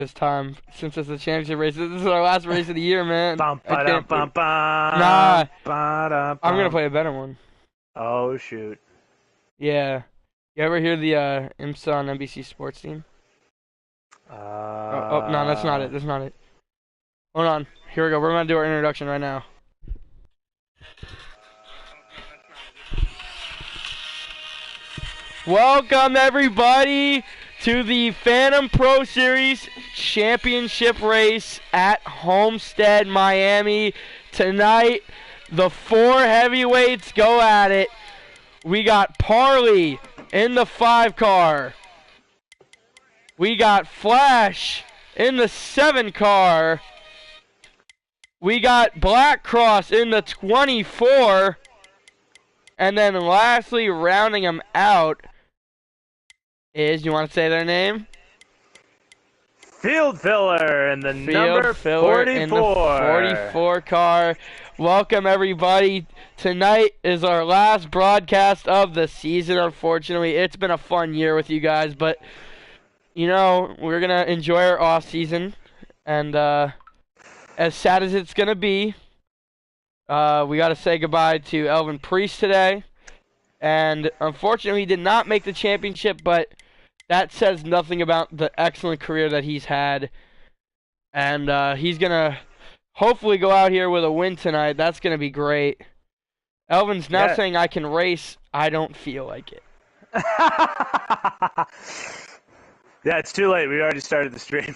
this time since it's the championship race. This is our last race of the year, man. Bum, I ba-dum, can't. bum, bum, Nah, ba-dum, I'm gonna bum. play a better one. Oh, shoot. Yeah. You ever hear the IMSA on NBC Sports team? Oh, no, that's not it. That's not it. Hold on. Here we go. We're gonna do our introduction right now. Welcome everybody to the Phantom Pro Series Championship race at Homestead, Miami. Tonight, the four heavyweights go at it. We got Parley in the 5 car. We got Flash in the 7 car. We got Black Cross in the 24. And then lastly, rounding them out is, you want to say their name? Field Filler in the number Field Filler 44. in the 44 car. Welcome everybody. Tonight is our last broadcast of the season. Unfortunately, it's been a fun year with you guys, but you know, we're gonna enjoy our off season, and as sad as it's gonna be, we gotta say goodbye to Elvin Priest today. And unfortunately, he did not make the championship, but that says nothing about the excellent career that he's had. And he's going to hopefully go out here with a win tonight. That's going to be great. Elvin's now saying I can race. I don't feel like it. Yeah, it's too late. We already started the stream.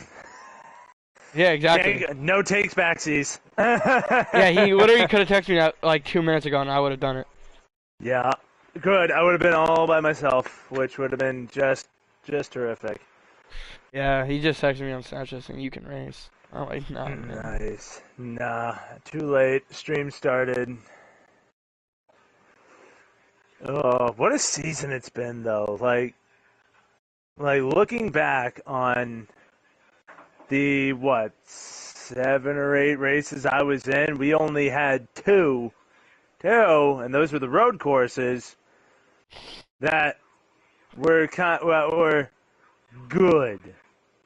Yeah, exactly. No takes backsies. Yeah, he literally could have texted me that like 2 minutes ago, and I would have done it. Yeah, good. I would have been all by myself, which would have been just terrific. Yeah, he just texted me on Snapchat saying you can race. I'm like, nah, man. Nice. Nah, too late. Stream started. Oh, what a season it's been, though. Like looking back on the, 7 or 8 races I was in, we only had two, and those were the road courses that were were good,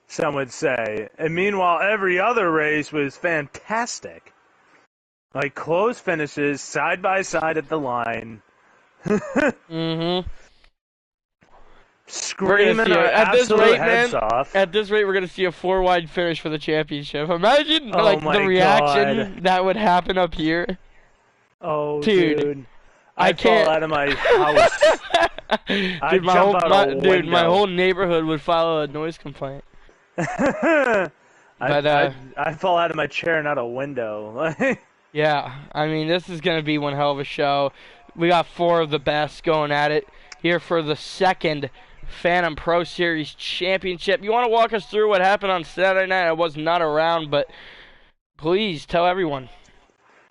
some would say. And meanwhile, every other race was fantastic. Like close finishes, side by side at the line. Mm-hmm. Screaming our absolute heads off. At this rate, we're gonna see a 4-wide finish for the championship. Imagine Oh the reaction God. that would happen up here. Oh, dude. I can't fall out of my house. Dude, my whole neighborhood would file a noise complaint. I fall out of my chair and out a window. Yeah, I mean, this is going to be one hell of a show. We got 4 of the best going at it here for the second Phantom Pro Series Championship. You want to walk us through what happened on Saturday night? I was not around, but please tell everyone.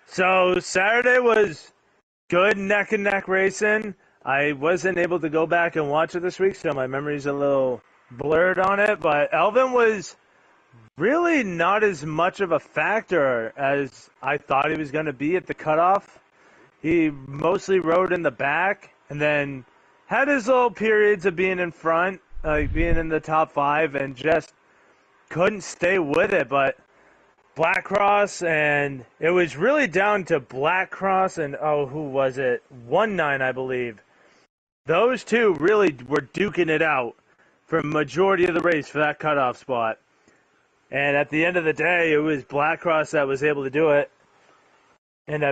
So Saturday was good neck-and-neck racing. I wasn't able to go back and watch it this week, so my memory's a little blurred on it. But Elvin was really not as much of a factor as I thought he was going to be at the cutoff. He mostly rode in the back and then had his little periods of being in front, like being in the top 5, and just couldn't stay with it. But Black Cross, and it was really down to Black Cross and, who was it? 1-9, I believe. Those two really were duking it out for majority of the race for that cutoff spot. And at the end of the day, it was Black Cross that was able to do it. And I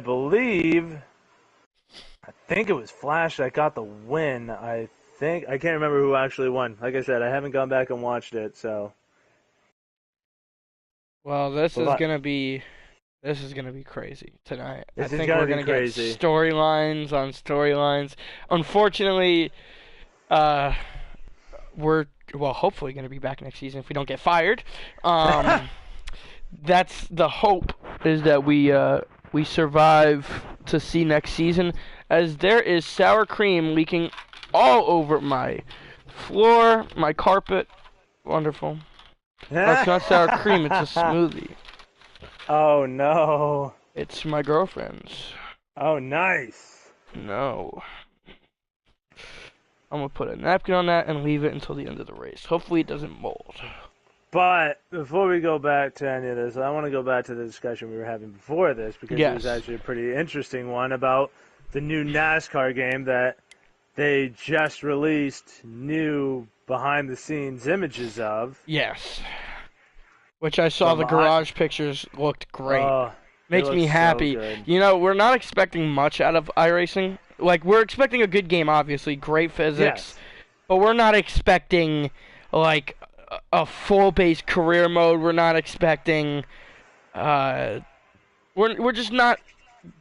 think it was Flash that got the win. I can't remember who actually won. Like I said, I haven't gone back and watched it, so. Well, this is gonna be crazy tonight. I think we're gonna get storylines on storylines. Unfortunately, we're hopefully gonna be back next season if we don't get fired. That's the hope, is that we survive to see next season, as there is sour cream leaking all over my floor, my carpet. Wonderful. That's not sour cream, it's a smoothie. Oh, no. It's my girlfriend's. Oh, nice. No. I'm going to put a napkin on that and leave it until the end of the race. Hopefully it doesn't mold. But before we go back to any of this, I want to go back to the discussion we were having before this because it was Yes. actually a pretty interesting one about the new NASCAR game that they just released new behind the scenes images of. Yes. Which I saw the garage pictures looked great. Makes me happy. So you know, we're not expecting much out of iRacing. Like, we're expecting a good game, obviously, great physics, yes. but we're not expecting like a full base career mode. We're not expecting we're just not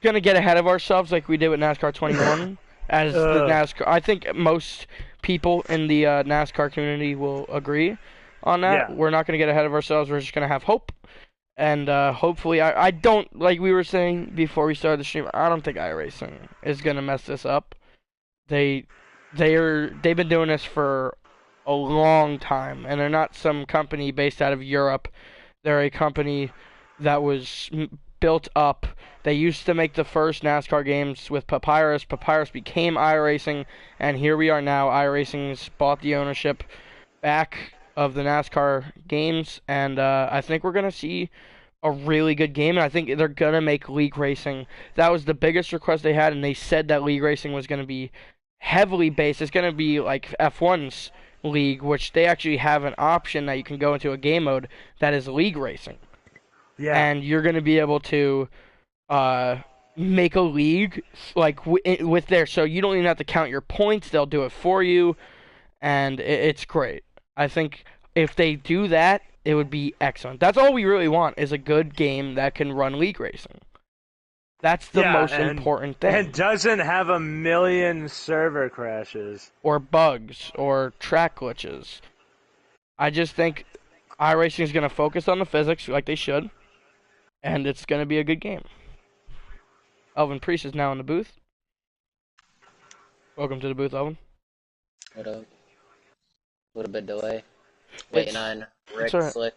gonna get ahead of ourselves like we did with NASCAR 21 as the NASCAR. I think most people in the NASCAR community will agree on that. Yeah. We're not gonna get ahead of ourselves. We're just gonna have hope. And hopefully, I don't, like we were saying before we started the stream, I don't think iRacing is gonna mess this up. They've been doing this for a long time, and they're not some company based out of Europe. They're a company that was built up. They used to make the first NASCAR games with Papyrus. Papyrus became iRacing, and here we are now. iRacing's bought the ownership back of the NASCAR games, and I think we're going to see a really good game, and I think they're going to make league racing. That was the biggest request they had, and they said that league racing was going to be heavily based. It's going to be like F1's league, which they actually have an option that you can go into a game mode that is league racing. Yeah. And you're going to be able to make a league like with there, so you don't even have to count your points. They'll do it for you, and it's great. I think if they do that, it would be excellent. That's all we really want, is a good game that can run league racing. That's the most important thing. And doesn't have a million server crashes. Or bugs, or track glitches. I just think iRacing is going to focus on the physics like they should, and it's going to be a good game. Elvin Priest is now in the booth. Welcome to the booth, Elvin. What up? A little bit delay. Waiting on Rick Slick.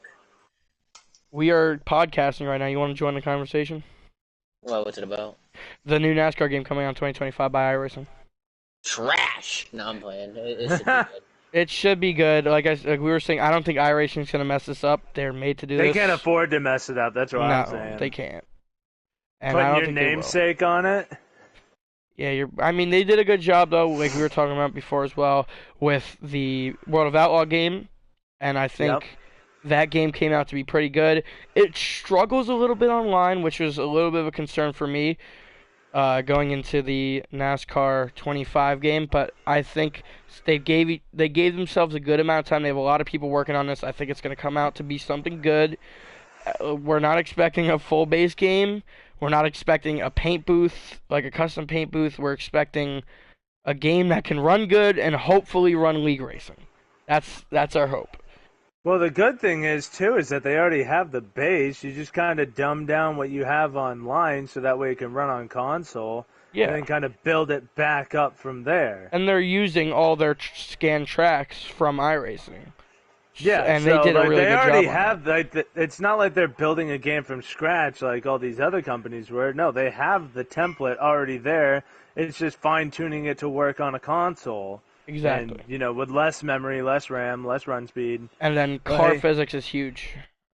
We are podcasting right now. You want to join the conversation? Well, what's it about? The new NASCAR game coming out in 2025 by iRacing. Trash! No, I'm playing. It should be good. It should be good. Like we were saying, I don't think iRacing's going to mess this up. They're made to do this. They can't afford to mess it up. That's what I'm saying. No, they can't. And putting your namesake on it? Yeah, I mean, they did a good job, though, like we were talking about before as well, with the World of Outlaw game. And I think that game came out to be pretty good. It struggles a little bit online, which was a little bit of a concern for me going into the NASCAR 25 game. But I think they gave themselves a good amount of time. They have a lot of people working on this. I think it's going to come out to be something good. We're not expecting a full base game. We're not expecting a paint booth, like a custom paint booth. We're expecting a game that can run good and hopefully run league racing. That's our hope. Well, the good thing is, too, is that they already have the base. You just kind of dumb down what you have online so that way it can run on console. Yeah. And then kind of build it back up from there. And they're using all their scanned tracks from iRacing. Yeah, and they did a really good job. They already have, it's not like they're building a game from scratch like all these other companies were. No, they have the template already there. It's just fine-tuning it to work on a console. Exactly. And, with less memory, less RAM, less run speed. And then car physics is huge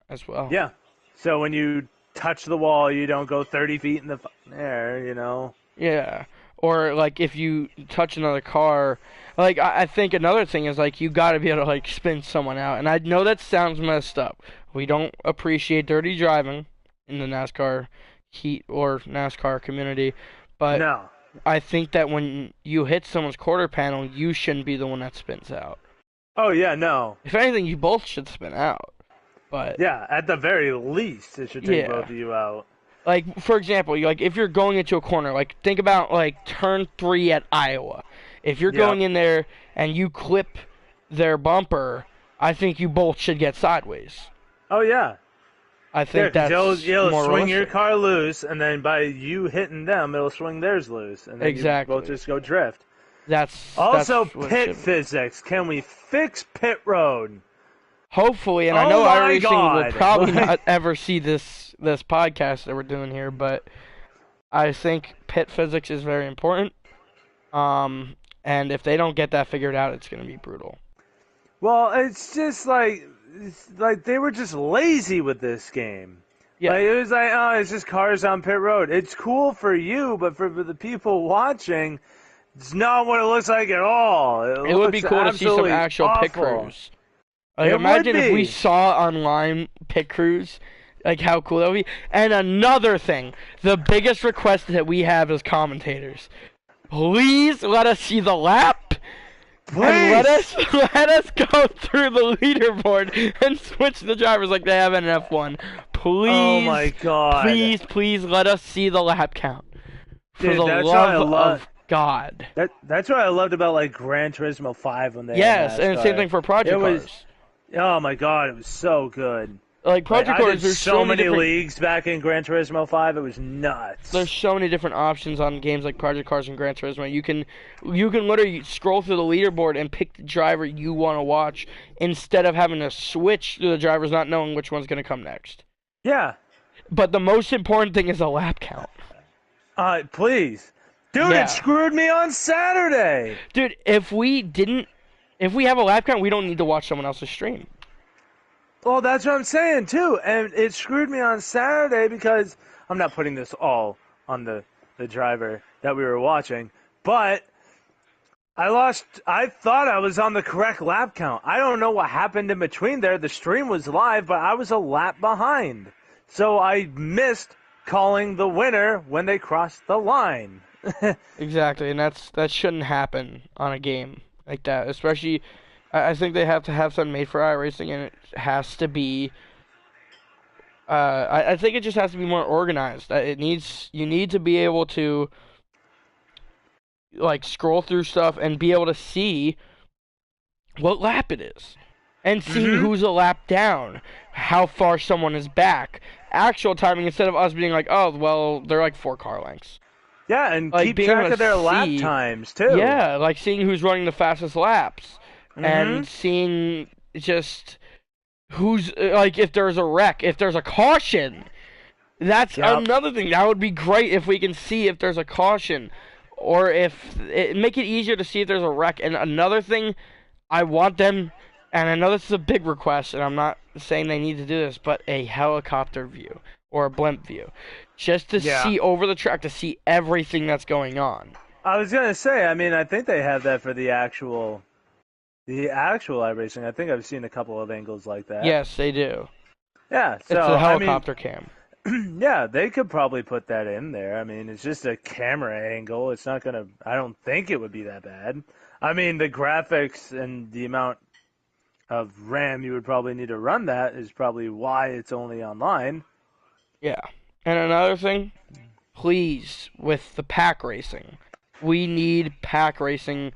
as well. Yeah. So when you touch the wall, you don't go 30 feet in the air, Yeah. Or, like, if you touch another car, like, I think another thing is, like, you got to be able to, like, spin someone out. And I know that sounds messed up. We don't appreciate dirty driving in the NASCAR heat or NASCAR community. But no. I think that when you hit someone's quarter panel, you shouldn't be the one that spins out. Oh, yeah, no. If anything, you both should spin out. But yeah, at the very least, it should take both of you out. Like, for example, like if you're going into a corner, like think about like turn 3 at Iowa. If you're going in there and you clip their bumper, I think you both should get sideways. Oh yeah. I think that's you'll more swing realistic. your car loose, and then by you hitting them, it'll swing theirs loose, and then exactly. you both just go drift. That's also pit physics. Can we fix pit road? Hopefully, and I know iRacing will probably not ever see this podcast that we're doing here, but I think pit physics is very important. And if they don't get that figured out, it's going to be brutal. Well, it's just like like they were just lazy with this game. Yeah. Like, it was like, oh, it's just cars on pit road. It's cool for you, but for the people watching, it's not what it looks like at all. It would be cool to see some actual pit crews. Like, imagine if we saw online pit crews, like how cool that would be. And another thing, the biggest request that we have as commentators, please let us see the lap. Please. And let us go through the leaderboard and switch the drivers like they have in F1. Please. Oh my God. Please let us see the lap count. For Dude, the love of God. That's what I loved about like Gran Turismo 5 when they Yes, and same thing for Project Cars. Oh my God, it was so good. Like Project Cars, there's so many leagues back in Gran Turismo 5. It was nuts. There's so many different options on games like Project Cars and Gran Turismo. You can literally scroll through the leaderboard and pick the driver you want to watch instead of having to switch to the drivers not knowing which one's going to come next. Yeah. But the most important thing is the lap count. Please. Dude, It screwed me on Saturday. Dude, if we have a lap count, we don't need to watch someone else's stream. Well, that's what I'm saying, too. And it screwed me on Saturday because I'm not putting this all on the driver that we were watching, but I thought I was on the correct lap count. I don't know what happened in between there. The stream was live, but I was a lap behind. So I missed calling the winner when they crossed the line. Exactly, and that shouldn't happen on a game like that, especially... I think they have to have something made for iRacing, and it has to be. I think it just has to be more organized. You need to be able to like scroll through stuff and be able to see what lap it is, and see who's a lap down, how far someone is back, actual timing instead of us being like, oh well, they're like 4 car lengths. Yeah, and like keep track of their lap times too. Yeah, like seeing who's running the fastest laps. And seeing just who's, like, if there's a wreck, if there's a caution. That's another thing. That would be great if we can see if there's a caution. Or make it easier to see if there's a wreck. And another thing, I want them, and I know this is a big request, and I'm not saying they need to do this, but a helicopter view or a blimp view. Just to see over the track, to see everything that's going on. I was going to say, I mean, I think they have that for the actual iRacing. I think I've seen a couple of angles like that. Yes, they do. Yeah, so it's a helicopter cam. Yeah, they could probably put that in there. I mean, it's just a camera angle. It's not gonna. I don't think it would be that bad. I mean, the graphics and the amount of RAM you would probably need to run that is probably why it's only online. Yeah, and another thing, please, with the pack racing, we need pack racing.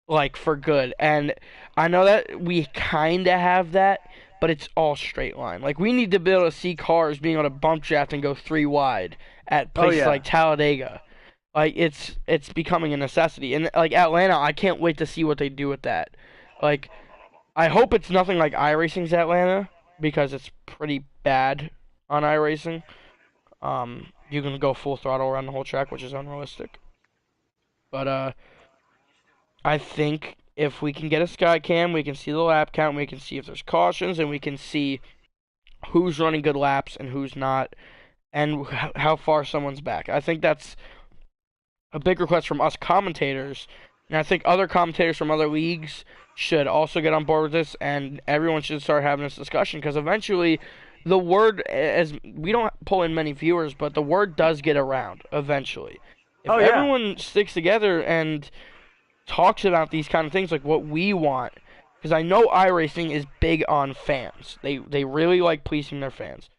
Like, for good. And I know that we kind of have that, but it's all straight line. Like, we need to be able to see cars being able to bump draft and go 3 wide at places like Talladega. Like, it's becoming a necessity. And, like, Atlanta, I can't wait to see what they do with that. Like, I hope it's nothing like iRacing's Atlanta, because it's pretty bad on iRacing. You can go full throttle around the whole track, which is unrealistic. But, I think if we can get a sky cam, we can see the lap count, we can see if there's cautions, and we can see who's running good laps and who's not, and how far someone's back. I think that's a big request from us commentators, and I think other commentators from other leagues should also get on board with this, and everyone should start having this discussion, because eventually the word, as we don't pull in many viewers, but the word does get around eventually. If everyone sticks together and talks about these kind of things, like what we want, because I know iRacing is big on fans. They really like pleasing their fans.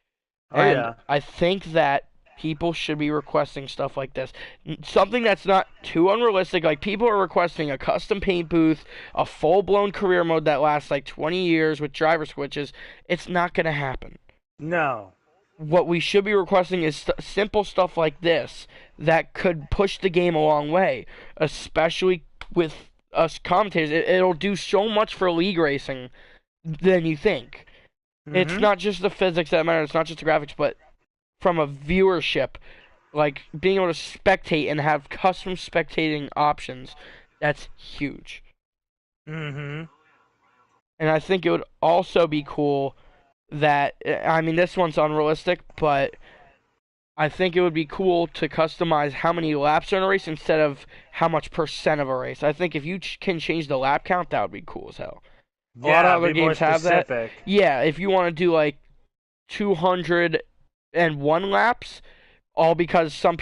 I think that people should be requesting stuff like this. Something that's not too unrealistic. Like, people are requesting a custom paint booth, a full-blown career mode that lasts like 20 years with driver switches. It's not going to happen. No. What we should be requesting is simple stuff like this that could push the game a long way, especially with us commentators. It'll do so much for league racing than you think. It's not just the physics that matter, it's not just the graphics, but from a viewership, like being able to spectate and have custom spectating options, that's huge. And I think it would also be cool that, I mean, this one's unrealistic, but I think it would be cool to customize how many laps are in a race instead of how much percent of a race. I think if you can change the lap count, that would be cool as hell. A lot of Yeah, other be more games have that. specific. Yeah, if you want to do like 201 laps, all because some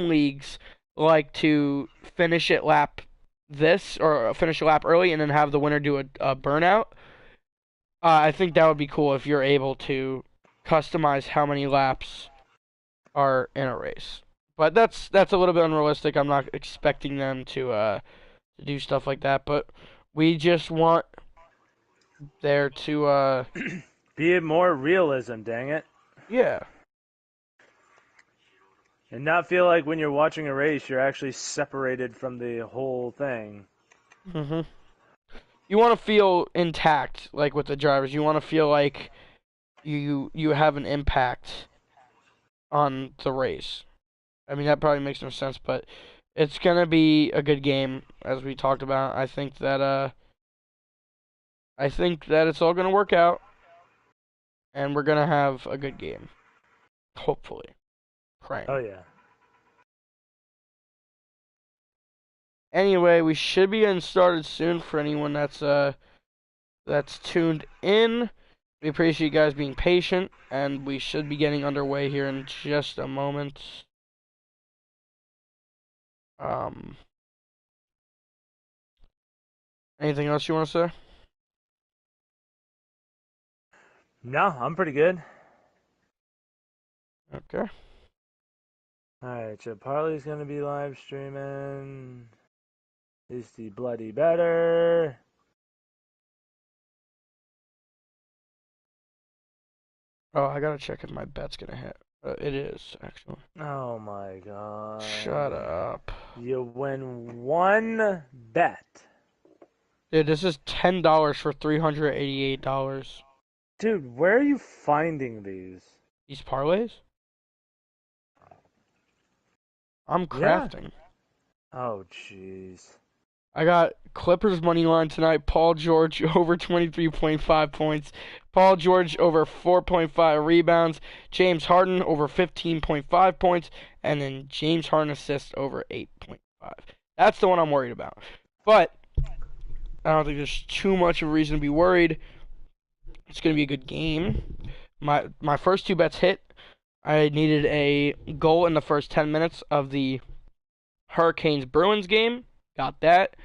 leagues like to finish it lap this or finish a lap early and then have the winner do a burnout. I think that would be cool if you're able to customize how many laps are in a race. But that's a little bit unrealistic. I'm not expecting them to do stuff like that, but we just want there to Be it more realism, dang it. yeah. And not feel like when you're watching a race, you're actually separated from the whole thing. Mhm. You want to feel intact, like with the drivers. You want to feel like you have an impact on the race. I mean, that probably makes no sense, but it's gonna be a good game, as we talked about. I think that it's all gonna work out, and we're gonna have a good game. Hopefully, praying. Oh, yeah. Anyway, we should be getting started soon for anyone that's tuned in. We appreciate you guys being patient, and we should be getting underway here in just a moment. Anything else you want to say? No, I'm pretty good. Okay. Alright, so Parley's going to be live streaming. Is the bloody better? Oh, I gotta check if my bet's gonna hit. It is, actually. Oh my god. Shut up. You win one bet. Dude, this is $10 for $388. Dude, where are you finding these? These parlays? I'm crafting. Oh, jeez. I got Clippers money line tonight. Paul George over 23.5 points. Paul George over 4.5 rebounds. James Harden over 15.5 points. And then James Harden assists over 8.5. That's the one I'm worried about. But I don't think there's too much of a reason to be worried. It's going to be a good game. My first two bets hit. I needed a goal in the first 10 minutes of the Hurricanes-Bruins game. Got that.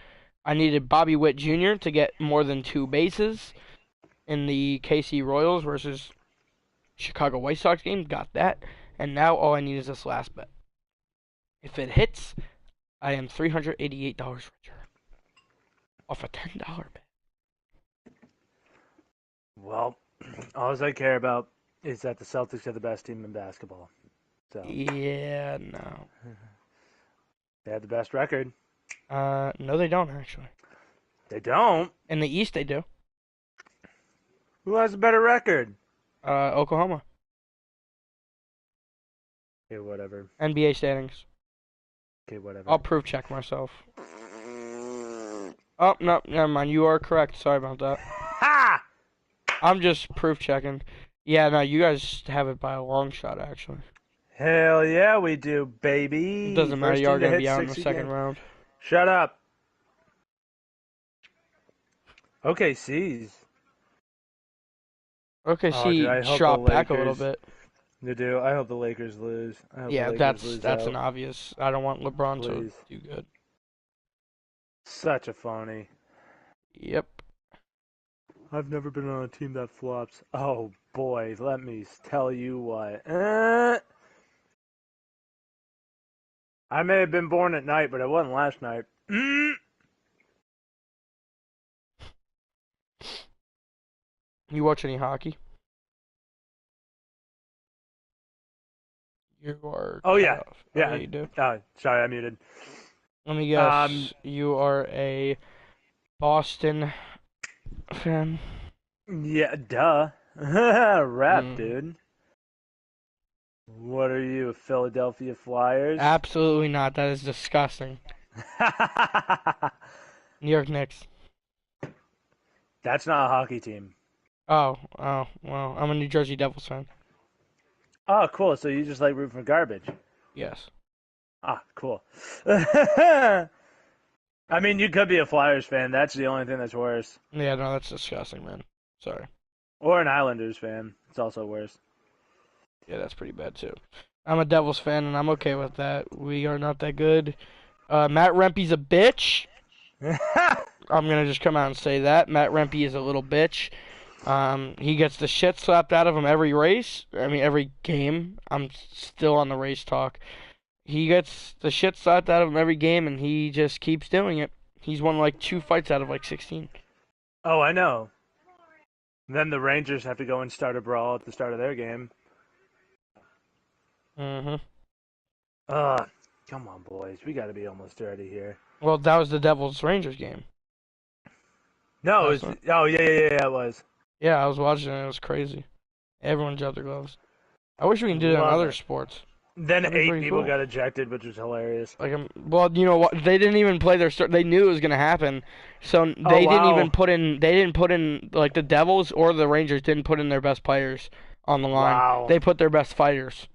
I needed Bobby Witt Jr. to get more than 2 bases in the KC Royals versus Chicago White Sox game. Got that. And now all I need is this last bet. If it hits, I am $388 richer off a $10 bet. Well, all I care about is that the Celtics are the best team in basketball. So Yeah, no. they have the best record. No, they don't, actually. They don't? In the East, they do. Who has a better record? Oklahoma. Okay, whatever. NBA standings. Okay, whatever. I'll proof check myself. Oh, no, never mind. You are correct. Sorry about that. Ha! I'm just proof checking. Yeah, no, you guys have it by a long shot, actually. Hell yeah, we do, baby. It doesn't matter. First You are team to going to be hit out in the 60 second games. round. Shut up. Okay, C's. Okay, Oh, see, dude, I hope drop the back a little Lakers- bit. You do. I hope the Lakers lose. I hope Yeah, the Lakers lose that's out. an obvious. I don't want LeBron Please. to do good. Such a phony. Yep. I've never been on a team that flops. Oh boy, let me tell you what. I may have been born at night, but I wasn't last night. You watch any hockey? You are. Oh, yeah. tough. Yeah. You do. Sorry, I muted. Let me guess. You are a Boston fan. Yeah, duh. Rap, Mm. dude. What are you, Philadelphia Flyers? Absolutely not. That is disgusting. New York Knicks. That's not a hockey team. Oh, well, I'm a New Jersey Devils fan. Oh, cool. So you just like root for garbage. Yes. Ah, cool. I mean, you could be a Flyers fan. That's the only thing that's worse. Yeah, no, that's disgusting, man. Sorry. Or an Islanders fan. It's also worse. Yeah, that's pretty bad too. I'm a Devils fan, and I'm okay with that. We are not that good. Matt Rempe's a bitch. I'm gonna just come out and say that Matt Rempe is a little bitch. He gets the shit slapped out of him every race. I mean, every game. I'm still on the race talk. He gets the shit slapped out of him every game, and he just keeps doing it. He's won like 2 fights out of like 16. Oh, I know. Then the Rangers have to go and start a brawl at the start of their game. Mm-hmm. Come on, boys. We got to be almost ready here. Well, that was the Devils Rangers game. No, it was, oh, yeah, it was. Yeah, I was watching it. It was crazy. Everyone dropped their gloves. I wish we can do that in other sports. Then That'd be 8 pretty people cool. got ejected, which was hilarious. Like, well, you know what? They didn't even play their start. They knew it was gonna happen, so they didn't even put in. They didn't put in like the Devils or the Rangers didn't put in their best players on the line. Wow. They put their best fighters.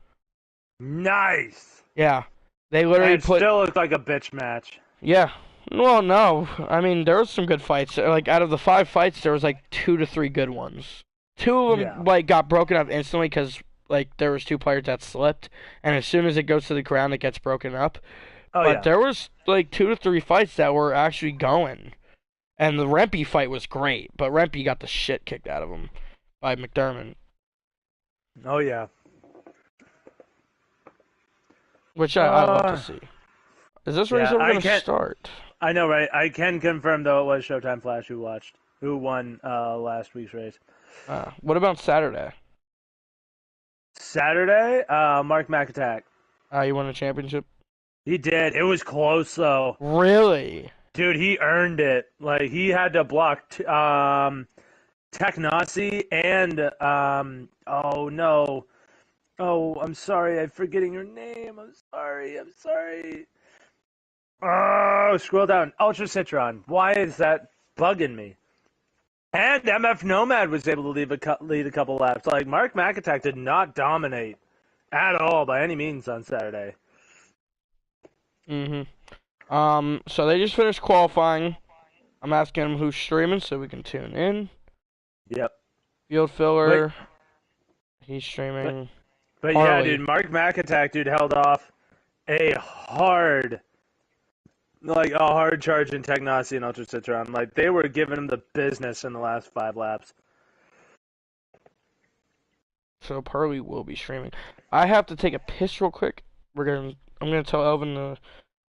Nice. Yeah, they literally And it put. still looked like a bitch match. Yeah. Well, no. I mean, there was some good fights. Like out of the 5 fights, there was like 2 to 3 good ones. 2 of them like got broken up instantly because like there was 2 players that slipped, and as soon as it goes to the ground, it gets broken up. Oh, But there was like 2 to 3 fights that were actually going, and the Rempe fight was great, but Rempe got the shit kicked out of him by McDermott. Oh, yeah. Which I love to see. Is this race ever going to start? I know, right? I can confirm, though, it was Showtime Flash who won last week's race. What about Saturday? Saturday, Mark McAttack. He won a championship? He did. It was close, though. Really? Dude, he earned it. Like, he had to block Technasi and, oh, no. Oh, I'm sorry. I'm forgetting your name. I'm sorry. Oh, scroll down. Ultra Citron. Why is that bugging me? And MF Nomad was able to lead a couple laps. Like, Mark McAttack did not dominate at all by any means on Saturday. Mm-hmm. So they just finished qualifying. I'm asking them who's streaming so we can tune in. Yep. Field filler. He's streaming. But yeah, dude, Mark McAttack, dude, held off a hard charge in Technasi and Ultra Citron. Like, they were giving him the business in the last 5 laps. So Pearly will be streaming. I have to take a piss real quick. I'm gonna tell Elvin to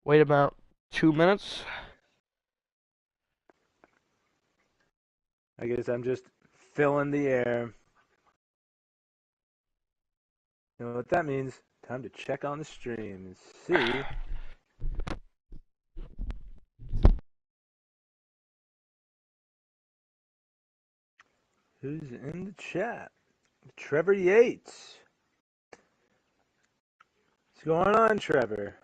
wait about 2 minutes. I guess I'm just filling the air. You know what that means? Time to check on the stream and see. Who's in the chat? Trevor Yates. What's going on, Trevor?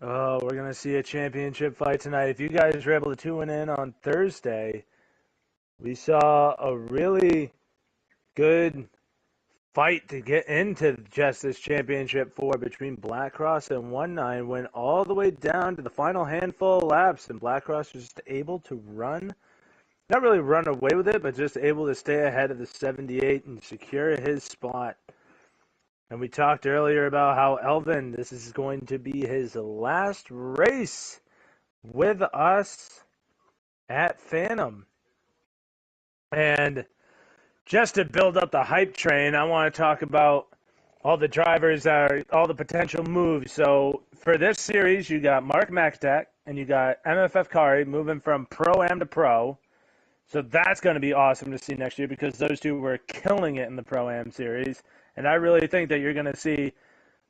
Oh, we're going to see a championship fight tonight. If you guys were able to tune in on Thursday, we saw a really good fight to get into just this championship 4 between Blackcross and 1-9. Went all the way down to the final handful of laps, and Blackcross was just able to not really run away with it, but just able to stay ahead of the 78 and secure his spot. And we talked earlier about how Elvin, this is going to be his last race with us at Phantom. And just to build up the hype train, I want to talk about all the drivers, all the potential moves. So for this series, you got Mark McAttack and you got MFF Kari moving from Pro-Am to Pro. So that's going to be awesome to see next year because those two were killing it in the Pro-Am series. And I really think that you're going to see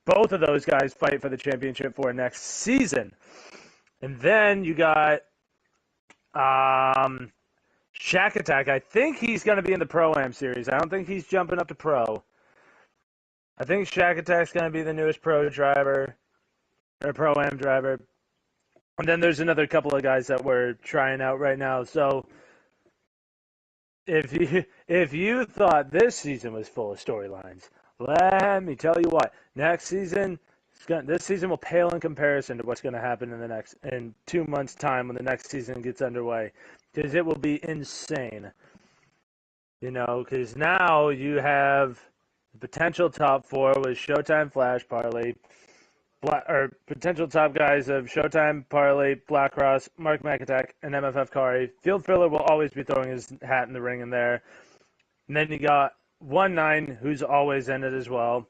both of those guys fight for the championship for next season. And then you got Shack Attack. I think he's going to be in the Pro-Am series. I don't think he's jumping up to Pro. I think Shack Attack's going to be the newest pro driver, or pro-am driver. And then there's another couple of guys that we're trying out right now. So if you thought this season was full of storylines, let me tell you what. Next season, this season will pale in comparison to what's going to happen in 2 months' time when the next season gets underway, because it will be insane. You know, because now you have the potential top four with Showtime, Flash, Parlay, or potential top guys of Showtime, Parlay, Black Cross, Mark McAttack, and MFF Kari. Field Filler will always be throwing his hat in the ring in there. And then you got 1-9, who's always in it as well.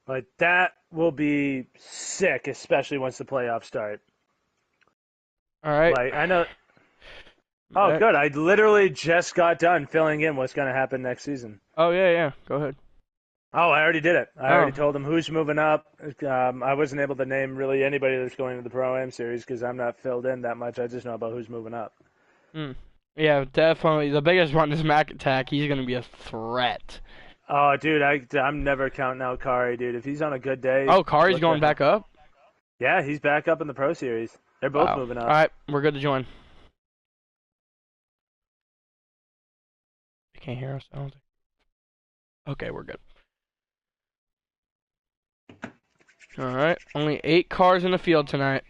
Like, that will be sick, especially once the playoffs start. All right. Like, I know. Oh, good. I literally just got done filling in what's going to happen next season. Oh, yeah. Go ahead. Oh, I already did it. I already told them who's moving up. I wasn't able to name really anybody that's going to the Pro-Am series because I'm not filled in that much. I just know about who's moving up. Yeah, definitely. The biggest one is Mac Attack. He's going to be a threat. Oh, dude, I'm never counting out Kari, dude. If he's on a good day. Oh, Kari's going back up? Yeah, he's back up in the Pro Series. They're both moving up. All right, we're good to join. You can't hear us, I don't think. Okay, we're good. All right, only 8 cars in the field tonight.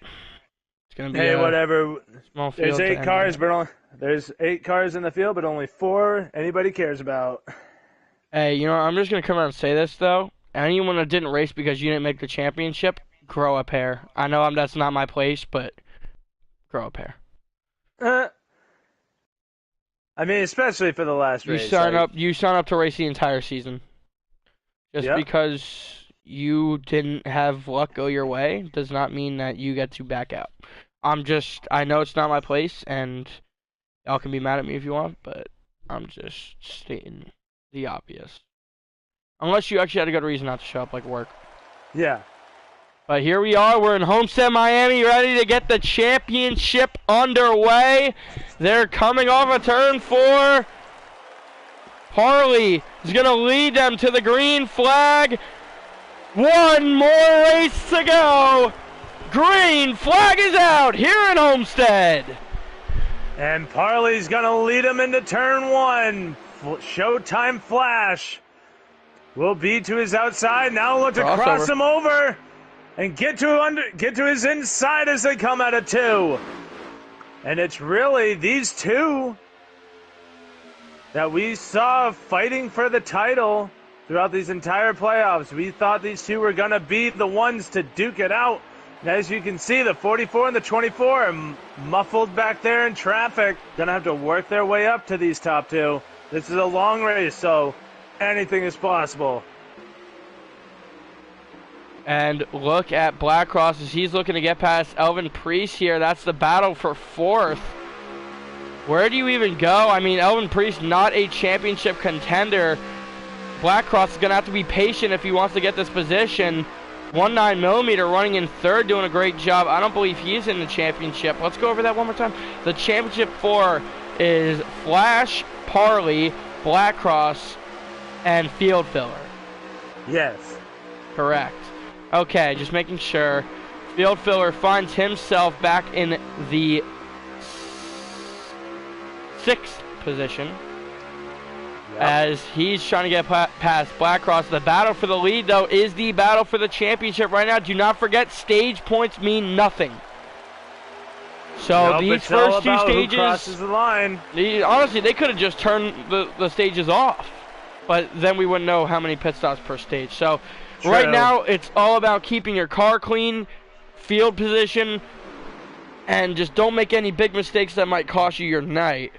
It's gonna be whatever. Small field. There's 8 cars in the field, but only 4 anybody cares about. Hey, you know, I'm just gonna come out and say this though. Anyone that didn't race because you didn't make the championship, grow a pair. I know that's not my place, but grow a pair. I mean, especially for the last race. You sign up to race the entire season. Just because you didn't have luck go your way does not mean that you get to back out. I know it's not my place, and y'all can be mad at me if you want, but I'm just stating the obvious. Unless you actually had a good reason not to show up, like work. Yeah. But here we are. We're in Homestead, Miami, ready to get the championship underway. They're coming off a turn 4. Harley is going to lead them to the green flag. One more race to go. Green flag is out here in Homestead. And Parley's going to lead them into turn 1. Showtime Flash will be to his outside. Now look to cross him over and get to his inside as they come out of 2. And it's really these two that we saw fighting for the title throughout these entire playoffs. We thought these two were going to be the ones to duke it out. And as you can see, the 44 and the 24 are muffled back there in traffic. Going to have to work their way up to these top 2. This is a long race, so anything is possible. And look at Black Cross as he's looking to get past Elvin Priest here. That's the battle for 4th. Where do you even go? I mean, Elvin Priest, not a championship contender. Black Cross is going to have to be patient if he wants to get this position. 19mm running in 3rd, doing a great job. I don't believe he's in the championship. Let's go over that one more time. The championship 4 is Flash, Parley, Black Cross, and Field Filler. Yes. Correct. Okay, just making sure. Field Filler finds himself back in the 6th position. Yep. As he's trying to get past Black Cross. The battle for the lead, though, is the battle for the championship right now. Do not forget, stage points mean nothing. So these first 2 stages, who crosses the line. Honestly, they could have just turned the stages off, but then we wouldn't know how many pit stops per stage. So True. Right now, it's all about keeping your car clean, field position, and just don't make any big mistakes that might cost you your night.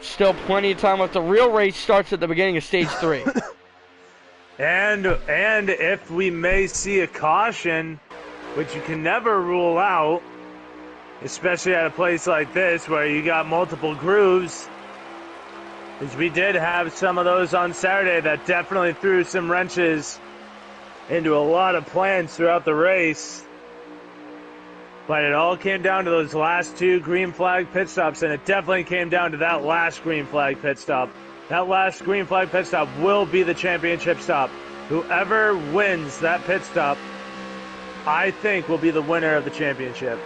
Still plenty of time left. The real race starts at the beginning of stage 3. And if we may see a caution, which you can never rule out, especially at a place like this where you got multiple grooves, as we did have some of those on Saturday that definitely threw some wrenches into a lot of plans throughout the race. But it all came down to those last 2 green flag pit stops, and it definitely came down to that last green flag pit stop. That last green flag pit stop will be the championship stop. whoever wins that pit stop, I think will be the winner of the championship.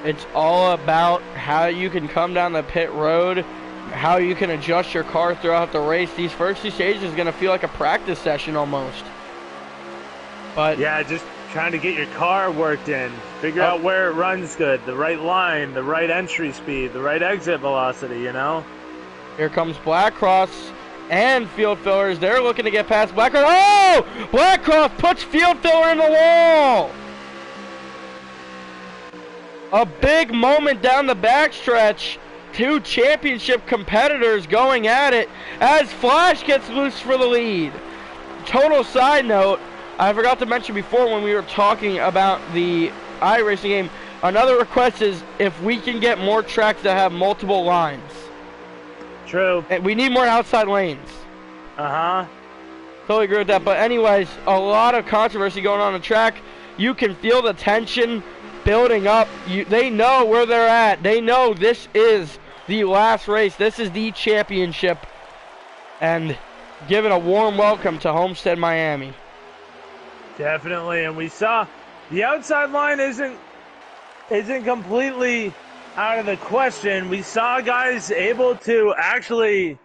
It's all about how you can come down the pit road, how you can adjust your car throughout the race. These first two stages is going to feel like a practice session almost. But yeah, just trying to get your car worked in, figure out where it runs good, the right line, the right entry speed, the right exit velocity, you know? Here comes Blackcross and Field Fillers. They're looking to get past Blackcross. Oh! Blackcross puts Field Filler in the wall! A big moment down the backstretch. Two championship competitors going at it as Flash gets loose for the lead. Total side note, I forgot to mention before when we were talking about the iRacing game, another request is if we can get more tracks that have multiple lines. True. And we need more outside lanes. Uh-huh. Totally agree with that. But anyways, a lot of controversy going on the track. You can feel the tension building up. They know where they're at. They know this is the last race. This is the championship. And giving a warm welcome to Homestead, Miami. Definitely. And we saw the outside line isn't completely out of the question. We saw guys able to actually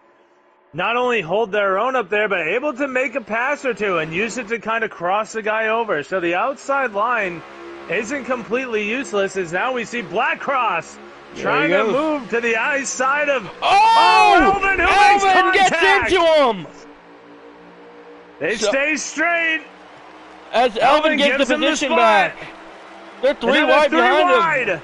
not only hold their own up there, but able to make a pass or two and use it to kind of cross the guy over. So the outside line isn't completely useless, as now we see Blackcross trying to move to the ice side of Elvin, who makes contact. Gets into him. They stay straight. As Elvin gets the position back. They're three wide behind him.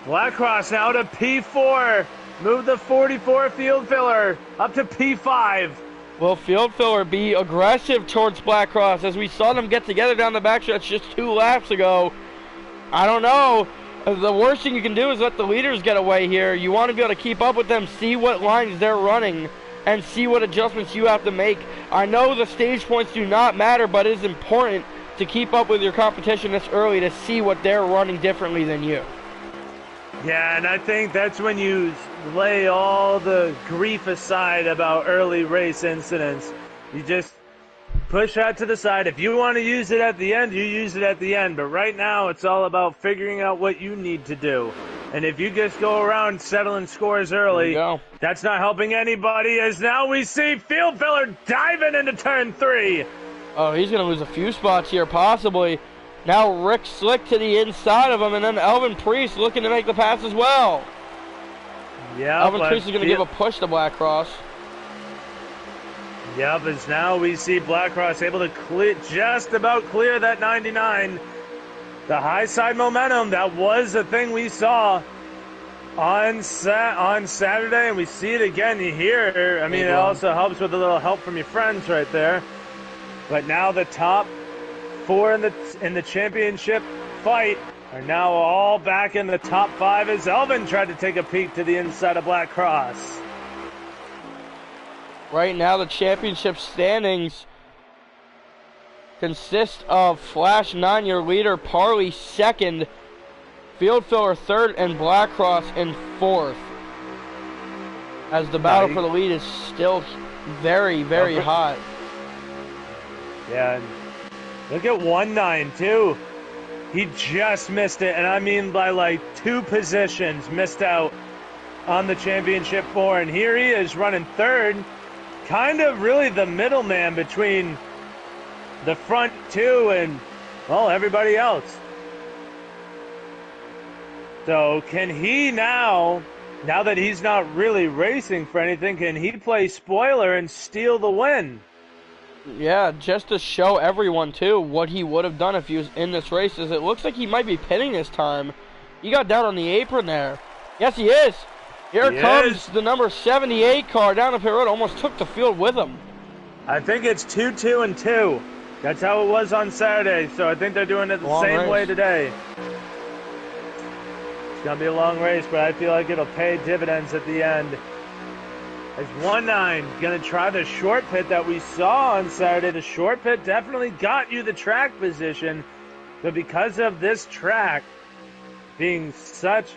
Blackcross now to P4. Move the 44 Field Filler up to P5. Will Field Filler be aggressive towards Blackcross as we saw them get together down the backstretch just 2 laps ago? I don't know. The worst thing you can do is let the leaders get away here. You want to be able to keep up with them, see what lines they're running, and see what adjustments you have to make. I know the stage points do not matter, but it is important to keep up with your competition this early to see what they're running differently than you. Yeah, and I think that's when you lay all the grief aside about early race incidents. You just push that to the side. If you want to use it at the end, you use it at the end. But right now, it's all about figuring out what you need to do. And if you just go around settling scores early, that's not helping anybody, as now we see Field Filler diving into turn 3. Oh, he's going to lose a few spots here, possibly. Now Rick Slick to the inside of him, and then Elvin Priest looking to make the pass as well. Yeah, Elvin Priest is going to give a push to Blackcross. Yep, as now we see Blackcross able to just about clear that 99. The high side momentum, that was the thing we saw on Saturday, and we see it again here. I mean, it also helps with a little help from your friends right there. But now the top 4 in the championship fight are now all back in the top 5 as Elvin tried to take a peek to the inside of Blackcross. Right now the championship standings consist of Flash 9, your leader, Parley 2nd, Field Filler 3rd, and Blackcross in 4th. As the battle for the lead is still very, very hot. Yeah, look at 1-9 too. He just missed it, and I mean by like 2 positions missed out on the championship 4. And here he is running 3rd, kind of really the middleman between the front 2 and, well, everybody else. So can he now that he's not really racing for anything, can he play spoiler and steal the win? Yeah, just to show everyone, too, what he would have done if he was in this race, is it looks like he might be pitting this time. He got down on the apron there. Yes, he is. Here comes the number 78 car down the pit road. Almost took the field with him. I think it's 2-2 and 2. That's how it was on Saturday, so I think they're doing it the same way today. It's going to be a long race, but I feel like it'll pay dividends at the end. As 1-9 going to try the short pit that we saw on Saturday. The short pit definitely got you the track position, but because of this track being such,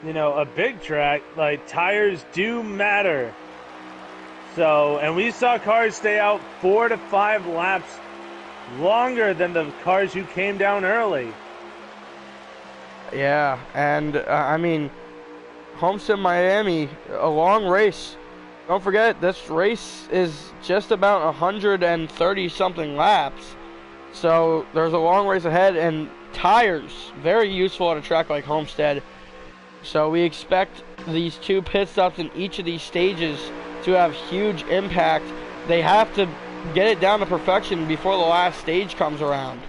a big track, like, tires do matter. So, and we saw cars stay out 4 to 5 laps longer than the cars who came down early. Yeah, and I mean, Homestead, Miami, a long race. Don't forget, this race is just about 130 something laps. So there's a long race ahead, and tires, very useful at a track like Homestead. So we expect these 2 pit stops in each of these stages to have huge impact. They have to get it down to perfection before the last stage comes around.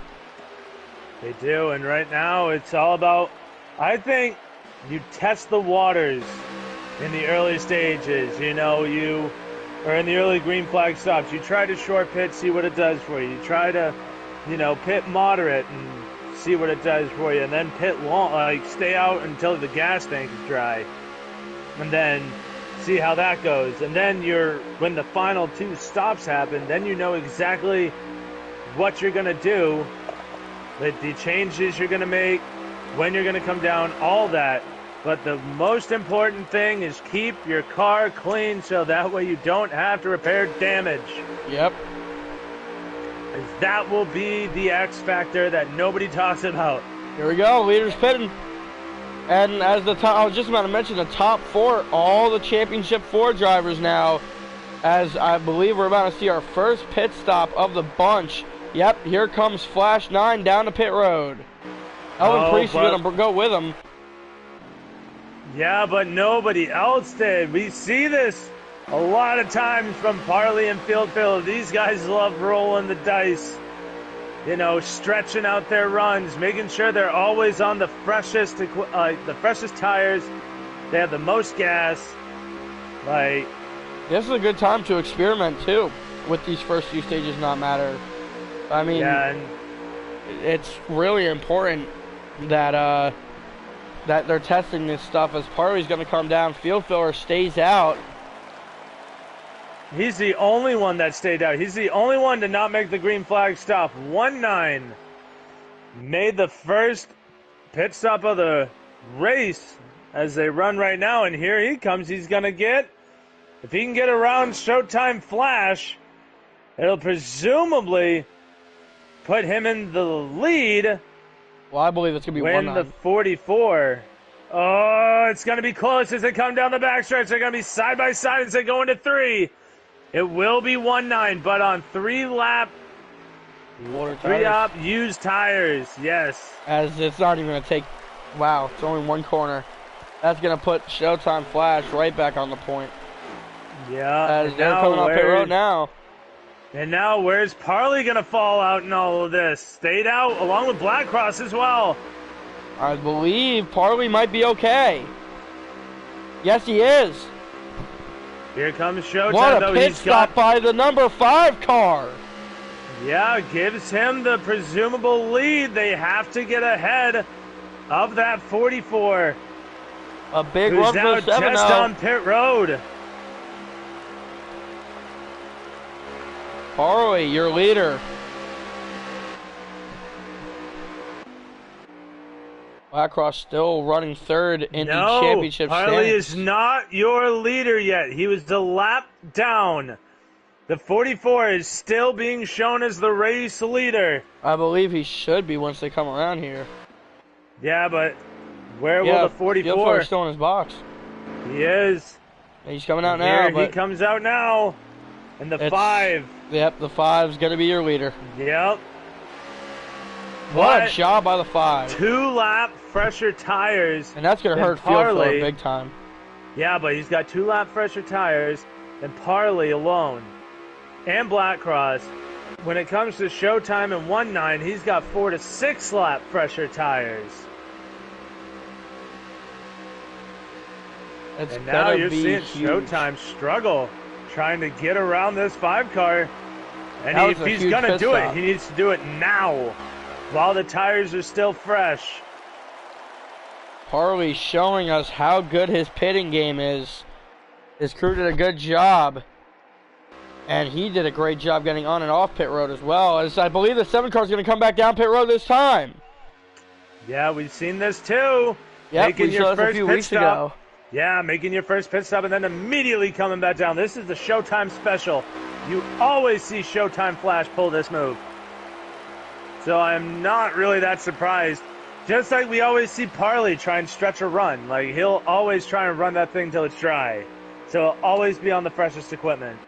They do, and right now it's all about, I think, you test the waters in the early stages. You know, or in the early green flag stops, you try to short pit, see what it does for you. You try to, pit moderate and see what it does for you, and then pit long, like stay out until the gas tank is dry, and then see how that goes. And then when the final 2 stops happen, then you know exactly what you're gonna do, the changes you're gonna make, when you're gonna come down, all that. But the most important thing is keep your car clean so that way you don't have to repair damage. Yep. As that will be the X factor that nobody talks about. Here we go, leaders pitting. And as I was just about to mention, the top 4, all the Championship 4 drivers now, as I believe we're about to see our first pit stop of the bunch. Yep, here comes Flash 9 down the pit road. Elvin Priest is going to go with him. Yeah, but nobody else did. We see this a lot of times from Parley and Field Phil. These guys love rolling the dice. Stretching out their runs, making sure they're always on the freshest tires. They have the most gas. This is a good time to experiment too, with these first few stages not matter. I mean, yeah, it's really important that that they're testing this stuff, as Parley's going to come down. Field Filler stays out. He's the only one that stayed out. He's the only one to not make the green flag stop. 1-9 made the first pit stop of the race as they run right now, and here he comes. He's going to get, if he can get around Showtime Flash, it'll presumably put him in the lead. Well, I believe it's going to be 1-9. Win the 44. Oh, it's going to be close as they come down the backstretch. They're going to be side by side as they go into 3. It will be 1-9, but on 3-lap used tires, yes. As it's not even going to take, wow, it's only 1 corner. That's going to put Showtime Flash right back on the point. Yeah. As they're coming off pit road now. And now where's Parley going to fall out in all of this? Stayed out along with Blackcross as well. I believe Parley might be okay. Yes, he is. Here comes Showtime. What a pit stop by the number 5 car. Yeah, gives him the presumable lead. They have to get ahead of that 44. A big who's run now for 7 just on pit road. Parley, your leader. Blackcross still running 3rd in the championship standings. Parley is not your leader yet. He was the lap down. The 44 is still being shown as the race leader. I believe he should be once they come around here. Yeah, but where will the 44? He's still in his box. He is. And he's coming out now. He comes out now. And the 5. Yep, the 5's going to be your leader. Yep. What a job by the 5. 2-lap fresher tires. And that's going to hurt Field for a big time. Yeah, but he's got 2-lap fresher tires and Parley alone. And Blackcross. When it comes to Showtime and 1-9, he's got 4 to 6-lap fresher tires. And now you're seeing Showtime struggle trying to get around this 5 car. And if he's going to do it, he needs to do it now while the tires are still fresh. Parley showing us how good his pitting game is. His crew did a good job. And he did a great job getting on and off pit road as well. As I believe the 7 car is going to come back down pit road this time. Yeah, we've seen this too. Yep, we saw this a few weeks ago. Yeah, making your first pit stop and then immediately coming back down. This is the Showtime special. You always see Showtime Flash pull this move. So I'm not really that surprised. Just like we always see Parley try and stretch a run. Like, he'll always try and run that thing till it's dry. So it'll always be on the freshest equipment.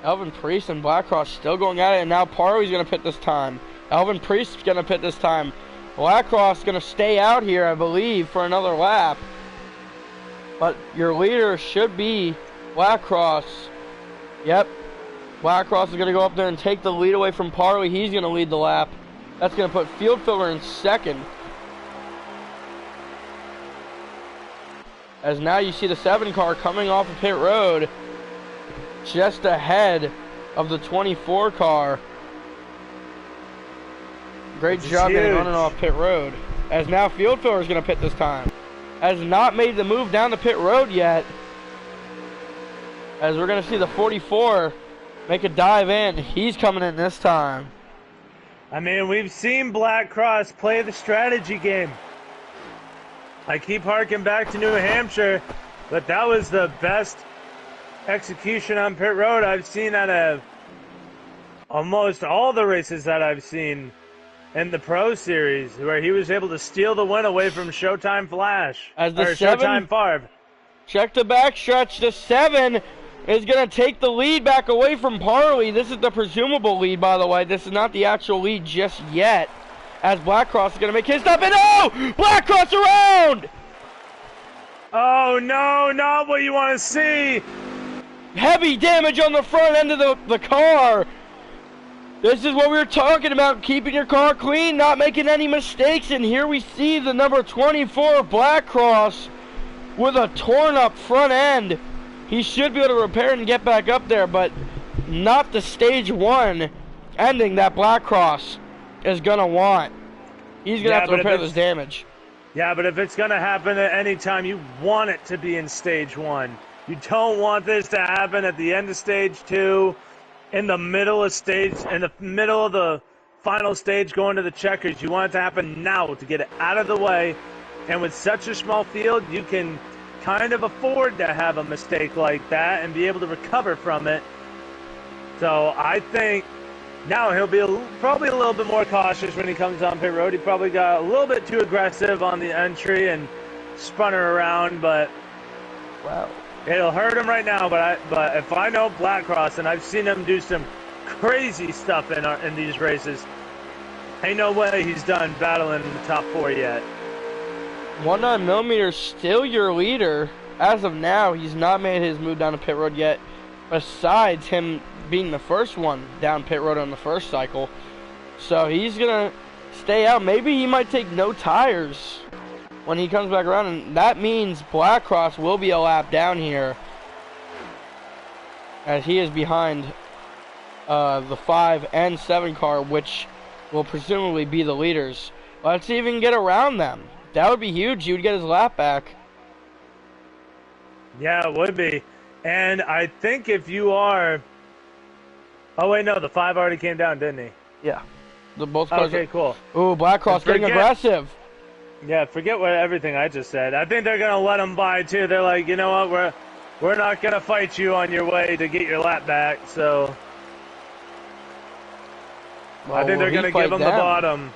Elvin Priest and Blackcross still going at it, and now Parley's going to pit this time. Elvin Priest's going to pit this time. Blackcross going to stay out here, I believe, for another lap. But your leader should be Blackcross. Yep. Blackcross is going to go up there and take the lead away from Parley. He's going to lead the lap. That's going to put Field Filler in second. As now you see the 7 car coming off of pit road just ahead of the 24 car. Great job getting on and off pit road. As now Field Filler is going to pit this time. Has not made the move down the pit road yet. As we're going to see the 44 make a dive in. He's coming in this time. I mean, we've seen Blackcross play the strategy game. I keep harking back to New Hampshire, but that was the best execution on pit road I've seen out of almost all the races that I've seen in the Pro Series, where he was able to steal the win away from Showtime Flash. As the Showtime Farb. Check the backstretch. The 7 is going to take the lead back away from Parley. This is the presumable lead, by the way. This is not the actual lead just yet. As Blackcross is going to make his stop, and oh! Blackcross around! Oh, no, not what you want to see. Heavy damage on the front end of the car. This is what we were talking about, keeping your car clean, not making any mistakes. And here we see the number 24 Blackcross with a torn up front end. He should be able to repair and get back up there, but not the stage 1 ending that Blackcross is going to want. He's going to have to repair this damage. Yeah, but if it's going to happen at any time, you want it to be in stage 1. You don't want this to happen at the end of stage 2, in the middle of the final stage going to the checkers. You want it to happen now to get it out of the way. And with such a small field, you can kind of afford to have a mistake like that and be able to recover from it. So I think now he'll be probably a little bit more cautious when he comes on pit road. He probably got a little bit too aggressive on the entry and spun her around, but wow, it'll hurt him right now. But if I know Blackcross, and I've seen him do some crazy stuff in these races, ain't no way he's done battling in the top 4 yet. 19mm still your leader. As of now, he's not made his move down the pit road yet, besides him being the first one down pit road on the first cycle. So he's going to stay out. Maybe he might take no tires when he comes back around, and that means Blackcross will be a lap down here, as he is behind the 5 and 7 car, which will presumably be the leaders. Let's see if he can get around them. That would be huge. He would get his lap back. Yeah, it would be. And I think if you are... Oh, wait, no. The 5 already came down, didn't he? Yeah. The both cars. Okay, cool. Ooh, Blackcross getting aggressive. Yeah, forget everything I just said. I think they're going to let him by, too. They're like, you know what? We're not going to fight you on your way to get your lap back, so... Well, I think they're going to give him the bottom.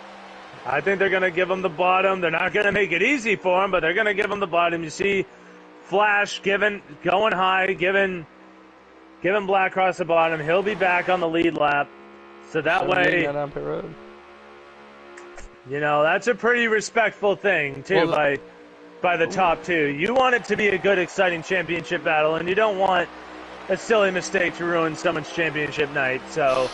I think they're going to give him the bottom. They're not going to make it easy for him, but they're going to give him the bottom. You see Flash going high, giving Blackcross the bottom. He'll be back on the lead lap. So that way, you know, that's a pretty respectful thing, too, by the top 2. You want it to be a good, exciting championship battle, and you don't want a silly mistake to ruin someone's championship night. So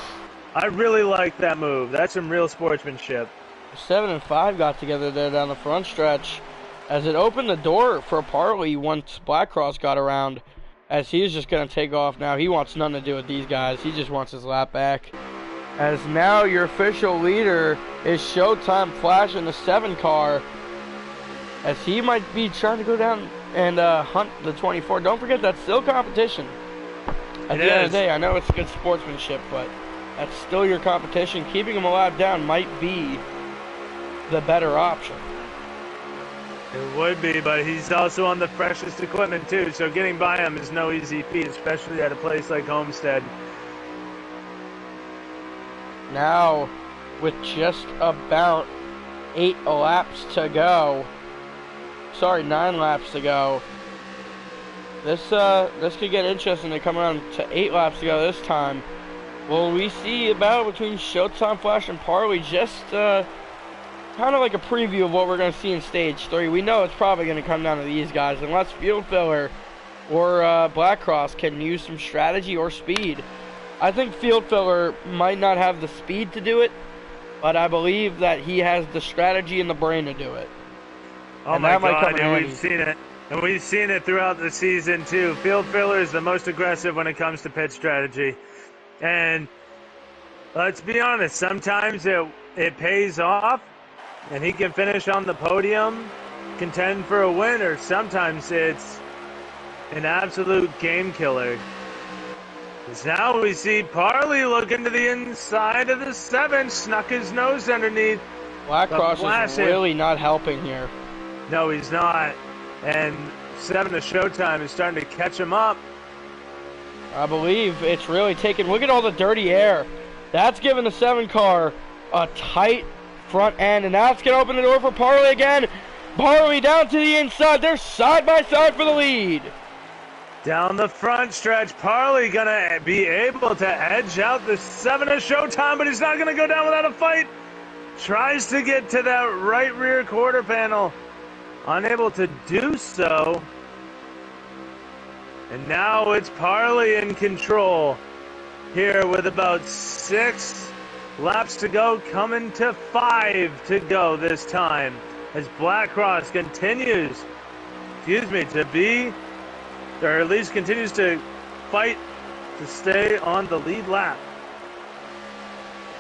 I really like that move. That's some real sportsmanship. 7 and 5 got together there down the front stretch, as it opened the door for Parley once Blackcross got around, as he's just going to take off now. He wants nothing to do with these guys. He just wants his lap back. As now your official leader is Showtime Flash in the 7 car, as he might be trying to go down and hunt the 24. Don't forget, that's still competition. At the end of the day, I know it's good sportsmanship, but that's still your competition. Keeping him a lap down might be the better option. It would be, but he's also on the freshest equipment too, so getting by him is no easy feat, especially at a place like Homestead. Now, with just about 8 laps to go, sorry, 9 laps to go, this could get interesting to come around to 8 laps to go this time. Will we see a battle between Showtime Flash and Parley? Just kind of like a preview of what we're going to see in Stage 3. We know it's probably going to come down to these guys, unless Field Filler or Black Cross can use some strategy or speed. I think Field Filler might not have the speed to do it, but I believe that he has the strategy and the brain to do it. Oh my God, and we've seen it. And we've seen it throughout the season too. Field Filler is the most aggressive when it comes to pit strategy. And let's be honest, sometimes it pays off and he can finish on the podium, contend for a win, or sometimes it's an absolute game killer. Because now we see Parley looking to the inside of the 7, snuck his nose underneath. Black Cross is really not helping here. No, he's not. And 7 of Showtime is starting to catch him up. I believe it's really taken. Look at all the dirty air. That's giving the 7 car a tight front end, and that's going to open the door for Parley again. Parley down to the inside. They're side by side for the lead. Down the front stretch, Parley going to be able to edge out the 7 of Showtime, but he's not going to go down without a fight. Tries to get to that right rear quarter panel. Unable to do so. And now it's Parley in control here with about 6 laps to go, coming to 5 to go this time as Black Cross continues, to be, or at least continues to fight to stay on the lead lap.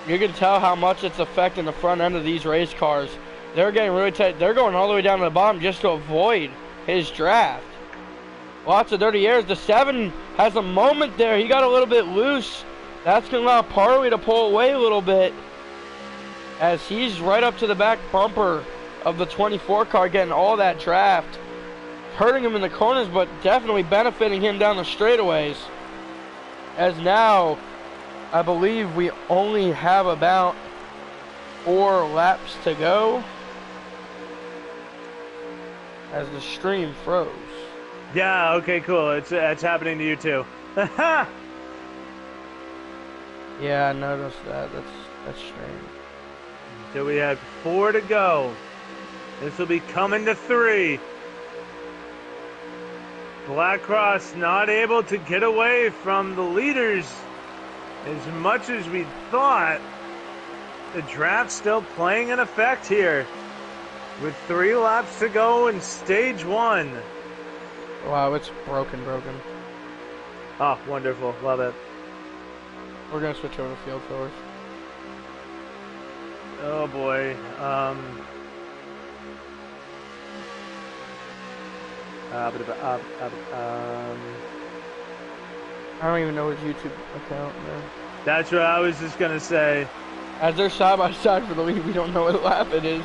You can tell how much it's affecting the front end of these race cars. They're getting really tight. They're going all the way down to the bottom just to avoid his draft. Lots of dirty airs. The 7 has a moment there. He got a little bit loose. That's going to allow Parley to pull away a little bit as he's right up to the back bumper of the 24 car, getting all that draft. Hurting him in the corners, but definitely benefiting him down the straightaways. As now, I believe we only have about 4 laps to go as the stream froze. Yeah, okay, cool. It's happening to you too. Yeah, I noticed that. That's strange. So we have 4 to go. This will be coming to 3. Black Cross not able to get away from the leaders as much as we thought. The draft still playing in effect here with 3 laps to go in stage 1. Wow, it's broken. Oh, wonderful. Love it. We're going to switch over to Field Fillers. Oh, boy. I don't even know his YouTube account, man. That's what I was just going to say. As they're side by side for the lead, we don't know what lap it is.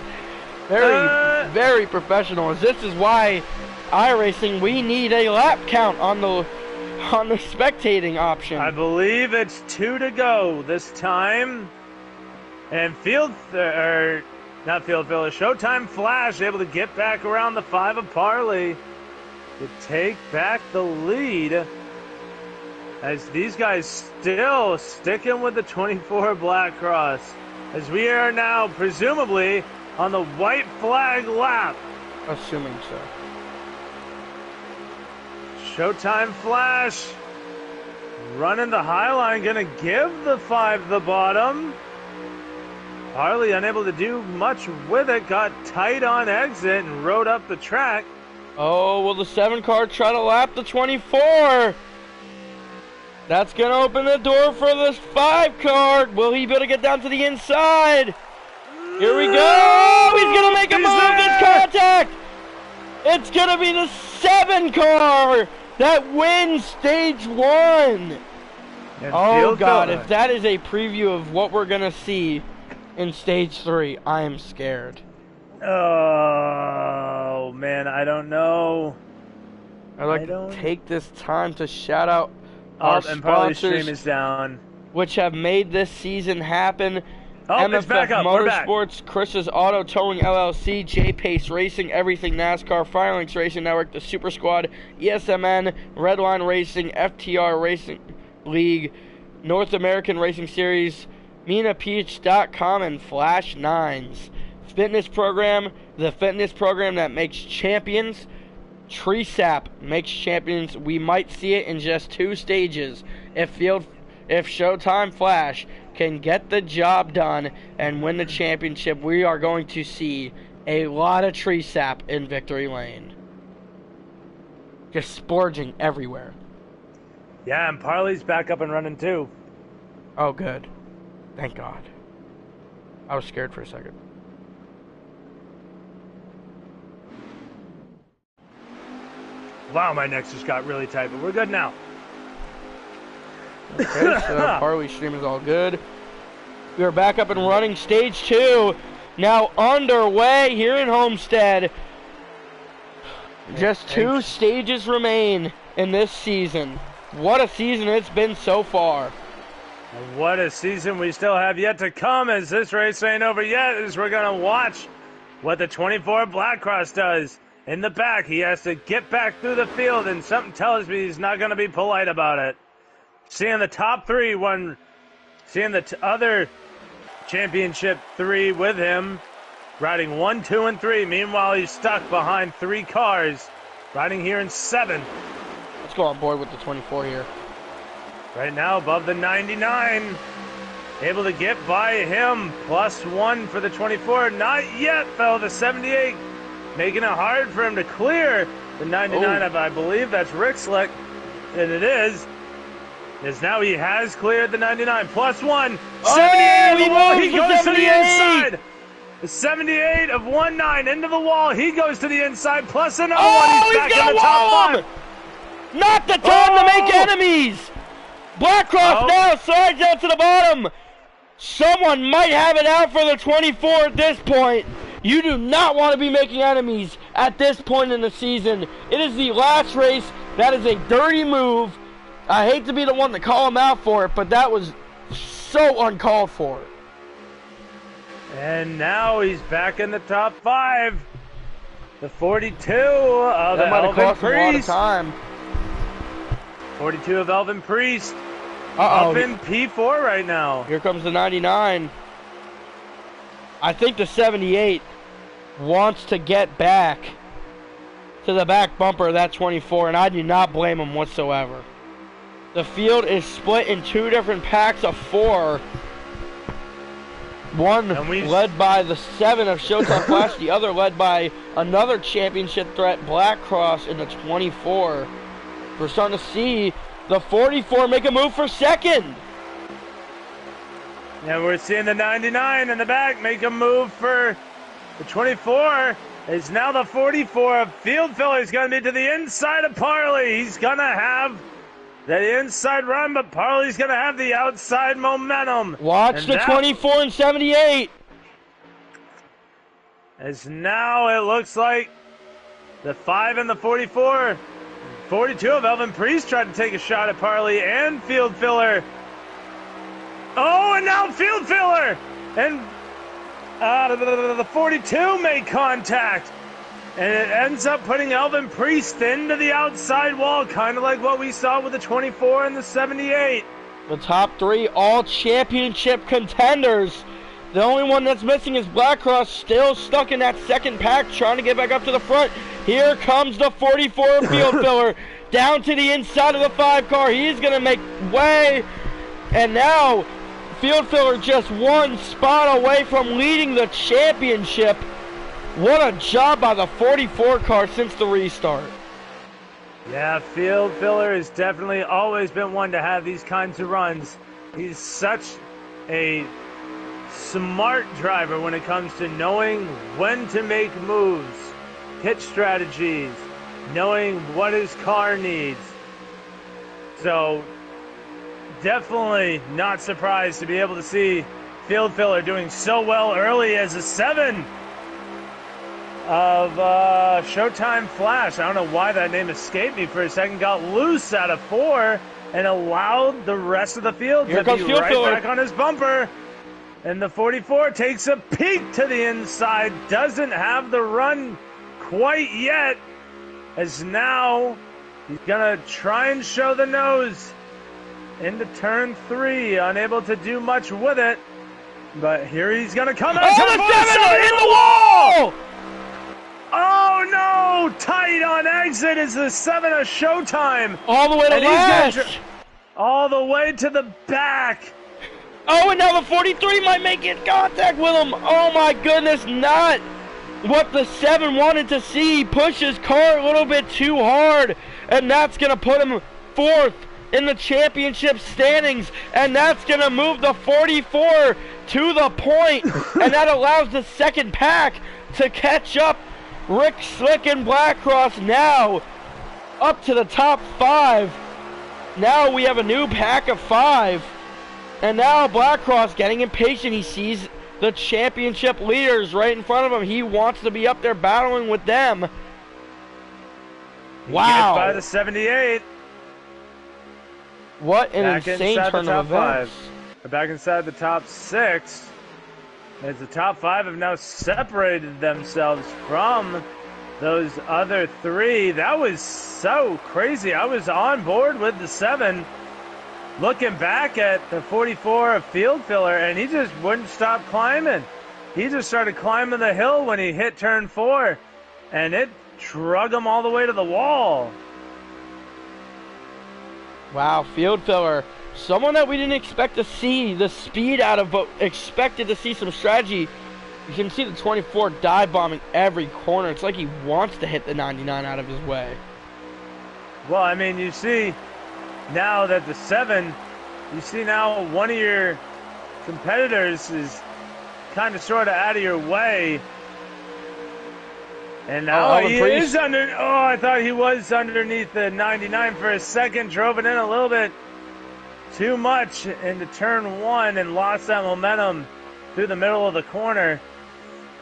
Very professional. This is why iRacing, we need a lap count on the spectating option. I believe it's 2 to go this time. And Showtime Flash able to get back around the 5 of Parley to take back the lead. As these guys still sticking with the 24 Black Cross. As we are now presumably on the white flag lap. Assuming so. Showtime Flash running the high line, gonna give the 5 the bottom. Parley unable to do much with it, got tight on exit and rode up the track. Oh, will the 7 car try to lap the 24? That's gonna open the door for this 5 car. Will he be able to get down to the inside? Here we go! He's gonna make a move, this contact! It's gonna be the 7 car that wins stage 1! Oh God, if that is a preview of what we're gonna see in stage 3, I am scared. Oh, Oh, man, I don't know. I'd like to take this time to shout out our and Parley's sponsors, stream is down. which have made this season happen. Oh, MFF it's back up. We're back. Motorsports, Chris's Auto Towing LLC, J-Pace Racing, Everything NASCAR, Firelinks Racing Network, the Super Squad, ESMN, Redline Racing, FTR Racing League, North American Racing Series, MinaPeach.com, and Flash Nines. Fitness program, the fitness program that makes champions. Tree Sap makes champions. We might see it in just 2 stages. If Showtime Flash can get the job done and win the championship, we are going to see a lot of Tree Sap in Victory Lane. Just sporging everywhere. Yeah, and Parley's back up and running too. Oh, good. Thank God. I was scared for a second. Wow, my neck just got really tight, but we're good now. Okay, so Parley stream is all good. We are back up and running. Stage 2 now underway here in Homestead. Just 2 stages remain in this season. What a season it's been so far. And what a season we still have yet to come, as this race ain't over yet, as we're going to watch what the 24 Black Cross does. In the back, he has to get back through the field, and something tells me he's not going to be polite about it. Seeing the top 3, seeing the other championship 3 with him, riding 1, 2, and 3. Meanwhile, he's stuck behind 3 cars, riding here in 7. Let's go on board with the 24 here. Right now, above the 99. Able to get by him. +1 for the 24. Not yet, though. The 78 making it hard for him to clear the 99. Oh. I believe that's Rick Slick. And it is. As now he has cleared the 99. +1. 78 of the wall. He goes to the inside. The 78 of 19 into the wall. He goes to the inside. Plus another one. He's back in the top 5. Not the time to make enemies. Blackcross now slides down to the bottom. Someone might have it out for the 24 at this point. You do not want to be making enemies at this point in the season. It is the last race. That is a dirty move. I hate to be the one to call him out for it, but that was so uncalled for. And now he's back in the top 5. The 42 of that might have Elvin cost him a lot of Priest. time. 42 of Elvin Priest. Up in P4 right now. Here comes the 99. I think the 78 wants to get back to the back bumper of that 24, and I do not blame him whatsoever. The field is split in 2 different packs of 4. One led by the 7 of Showtime Flash, the other led by another championship threat, Black Cross, in the 24. We're starting to see the 44 make a move for second. Yeah, we're seeing the 99 in the back make a move for the 24. It's now the 44 of Field Filler. He's going to be to the inside of Parley. He's going to have the inside run, but Parley's going to have the outside momentum. Watch the 24 and 78. As now it looks like the 5 and the 44. 42 of Elvin Priest tried to take a shot at Parley and Field Filler. Oh, and now Field Filler! And the 42 made contact. And it ends up putting Elvin Priest into the outside wall, kind of like what we saw with the 24 and the 78. The top 3 all championship contenders. The only one that's missing is Blackcross, still stuck in that second pack, trying to get back up to the front. Here comes the 44 Field Filler down to the inside of the 5 car. He's going to make way. And now Field Filler just 1 spot away from leading the championship. What a job by the 44 car since the restart. Yeah, Field Filler has definitely always been one to have these kinds of runs. He's such a smart driver when it comes to knowing when to make moves, pit strategies, knowing what his car needs. So definitely not surprised to be able to see Field Filler doing so well early as a 7. of Showtime Flash. I don't know why that name escaped me for a second. Got loose out of 4 and allowed the rest of the field to be right back on his bumper. And the 44 takes a peek to the inside. Doesn't have the run quite yet, as now he's going to try and show the nose into turn 3. Unable to do much with it. But here he's going to come out. Oh, the 7 in the wall! Oh, no! Tight on exit is the 7 of Showtime. All the way to last. All the way to the back. Oh, and now the 43 might make it contact with him. Oh, my goodness, not what the 7 wanted to see. He pushed his car a little bit too hard, and that's going to put him 4th in the championship standings, and that's going to move the 44 to the point, and that allows the second pack to catch up. Rick Slick and Blackcross now up to the top 5. Now we have a new pack of 5, and now Blackcross getting impatient. He sees the championship leaders right in front of him. He wants to be up there battling with them. Wow. By the 78. What an insane turn of events. Back inside the top 6. As the top 5 have now separated themselves from those other 3. That was so crazy. I was on board with the 7. Looking back at the 44 field filler, and he just wouldn't stop climbing. He just started climbing the hill when he hit turn 4, and it drug him all the way to the wall. Wow, field filler. Someone that we didn't expect to see the speed out of, but expected to see some strategy. You can see the 24 dive bombing every corner. It's like he wants to hit the 99 out of his way. Well, I mean, you see now that the 7, you see now one of your competitors is kind of sort of out of your way. And now he is under. Oh, I thought he was underneath the 99 for a second. Drove it in a little bit too much into turn 1 and lost that momentum through the middle of the corner.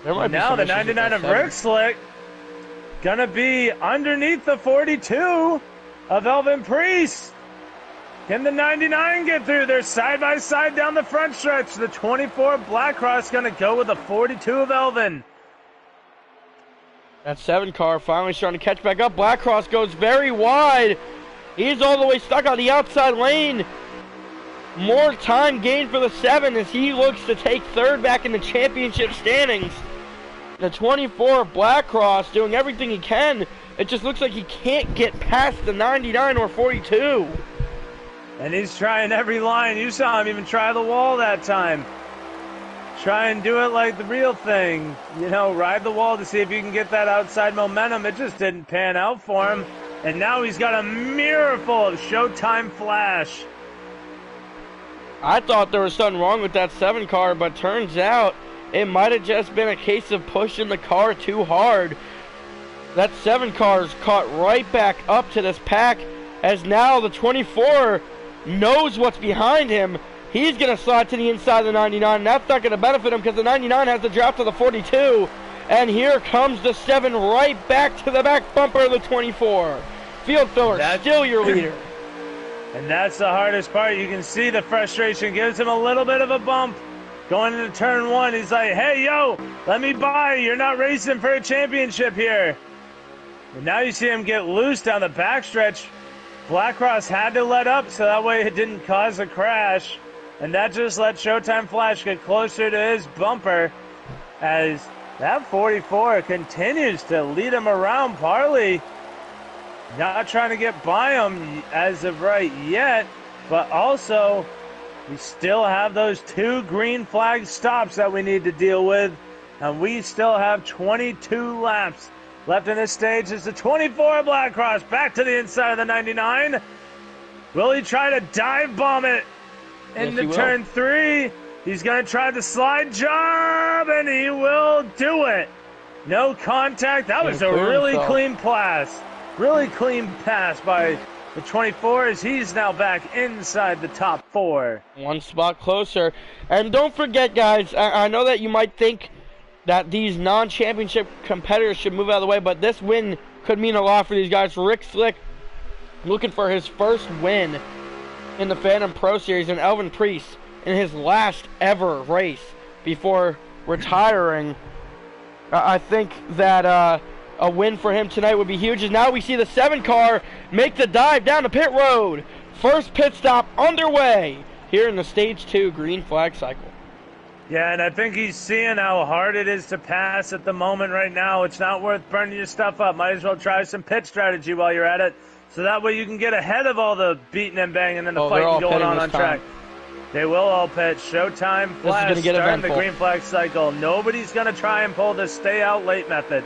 Now the 99 of Rick Slick gonna be underneath the 42 of Elvin Priest. Can the 99 get through? They're side by side down the front stretch. The 24 Blackcross gonna go with the 42 of Elvin. That 7 car finally starting to catch back up. Blackcross goes very wide. He's all the way stuck on the outside lane. More time gained for the 7 as he looks to take 3rd back in the championship standings. The 24 Blackcross doing everything he can. It just looks like he can't get past the 99 or 42. And he's trying every line. You saw him even try the wall that time. Try and do it like the real thing. You know, ride the wall to see if you can get that outside momentum. It just didn't pan out for him. And now he's got a mirror full of Showtime Flash. I thought there was something wrong with that 7 car, but turns out it might have just been a case of pushing the car too hard. That 7 car is caught right back up to this pack, as now the 24 knows what's behind him. He's going to slide to the inside of the 99, and that's not going to benefit him because the 99 has to drop to the 42. And here comes the 7 right back to the back bumper of the 24. Field filler, still your leader. And that's the hardest part. You can see the frustration gives him a little bit of a bump. Going into turn 1, he's like, hey, yo, let me by. You're not racing for a championship here. And now you see him get loose down the backstretch. Blackcross had to let up so that way it didn't cause a crash. And that just let Showtime Flash get closer to his bumper as that 44 continues to lead him around. Parley not trying to get by him as of right yet, but also we still have those 2 green flag stops that we need to deal with, and we still have 22 laps left in this stage as the 24 Blackcross back to the inside of the 99. Will he try to dive bomb it into turn 3? He's going to try the slide job, and he will do it. No contact. That was a really clean pass. Really clean pass by the 24 as he's now back inside the top 4. 1 spot closer. And don't forget, guys, I know that you might think that these non-championship competitors should move out of the way, but this win could mean a lot for these guys. Rick Slick looking for his first win in the Phantom Pro Series, and Elvin Priest in his last ever race before retiring. I think that a win for him tonight would be huge, as now we see the 7 car make the dive down the pit road. First pit stop underway here in the Stage 2 green flag cycle. Yeah, and I think he's seeing how hard it is to pass at the moment right now. It's not worth burning your stuff up. Might as well try some pit strategy while you're at it, so that way you can get ahead of all the beating and banging and the fighting going on track. They will all pit. Showtime flash starting the green flag cycle. Nobody's going to try and pull the stay out late method.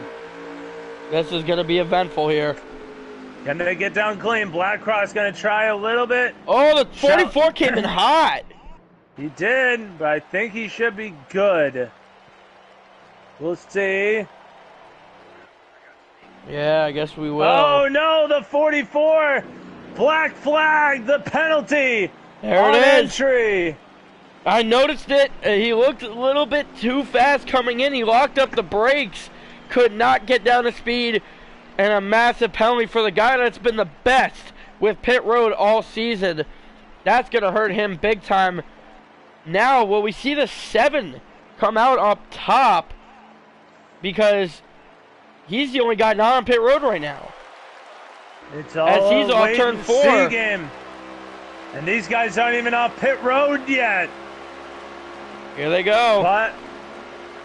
This is going to be eventful here. Can they get down clean? Black Cross going to try a little bit. Oh, the 44 came in hot. He did, but I think he should be good. We'll see. Yeah, I guess we will. Oh, no, the 44. Black flag, the penalty. There it is. Entry. I noticed it. He looked a little bit too fast coming in. He locked up the brakes. Could not get down to speed. And a massive penalty for the guy that's been the best with pit road all season. That's going to hurt him big time. Now, will we see the 7 come out up top? Because he's the only guy not on pit road right now. It's all as he's off turn 4. Game. And these guys aren't even off pit road yet. Here they go. But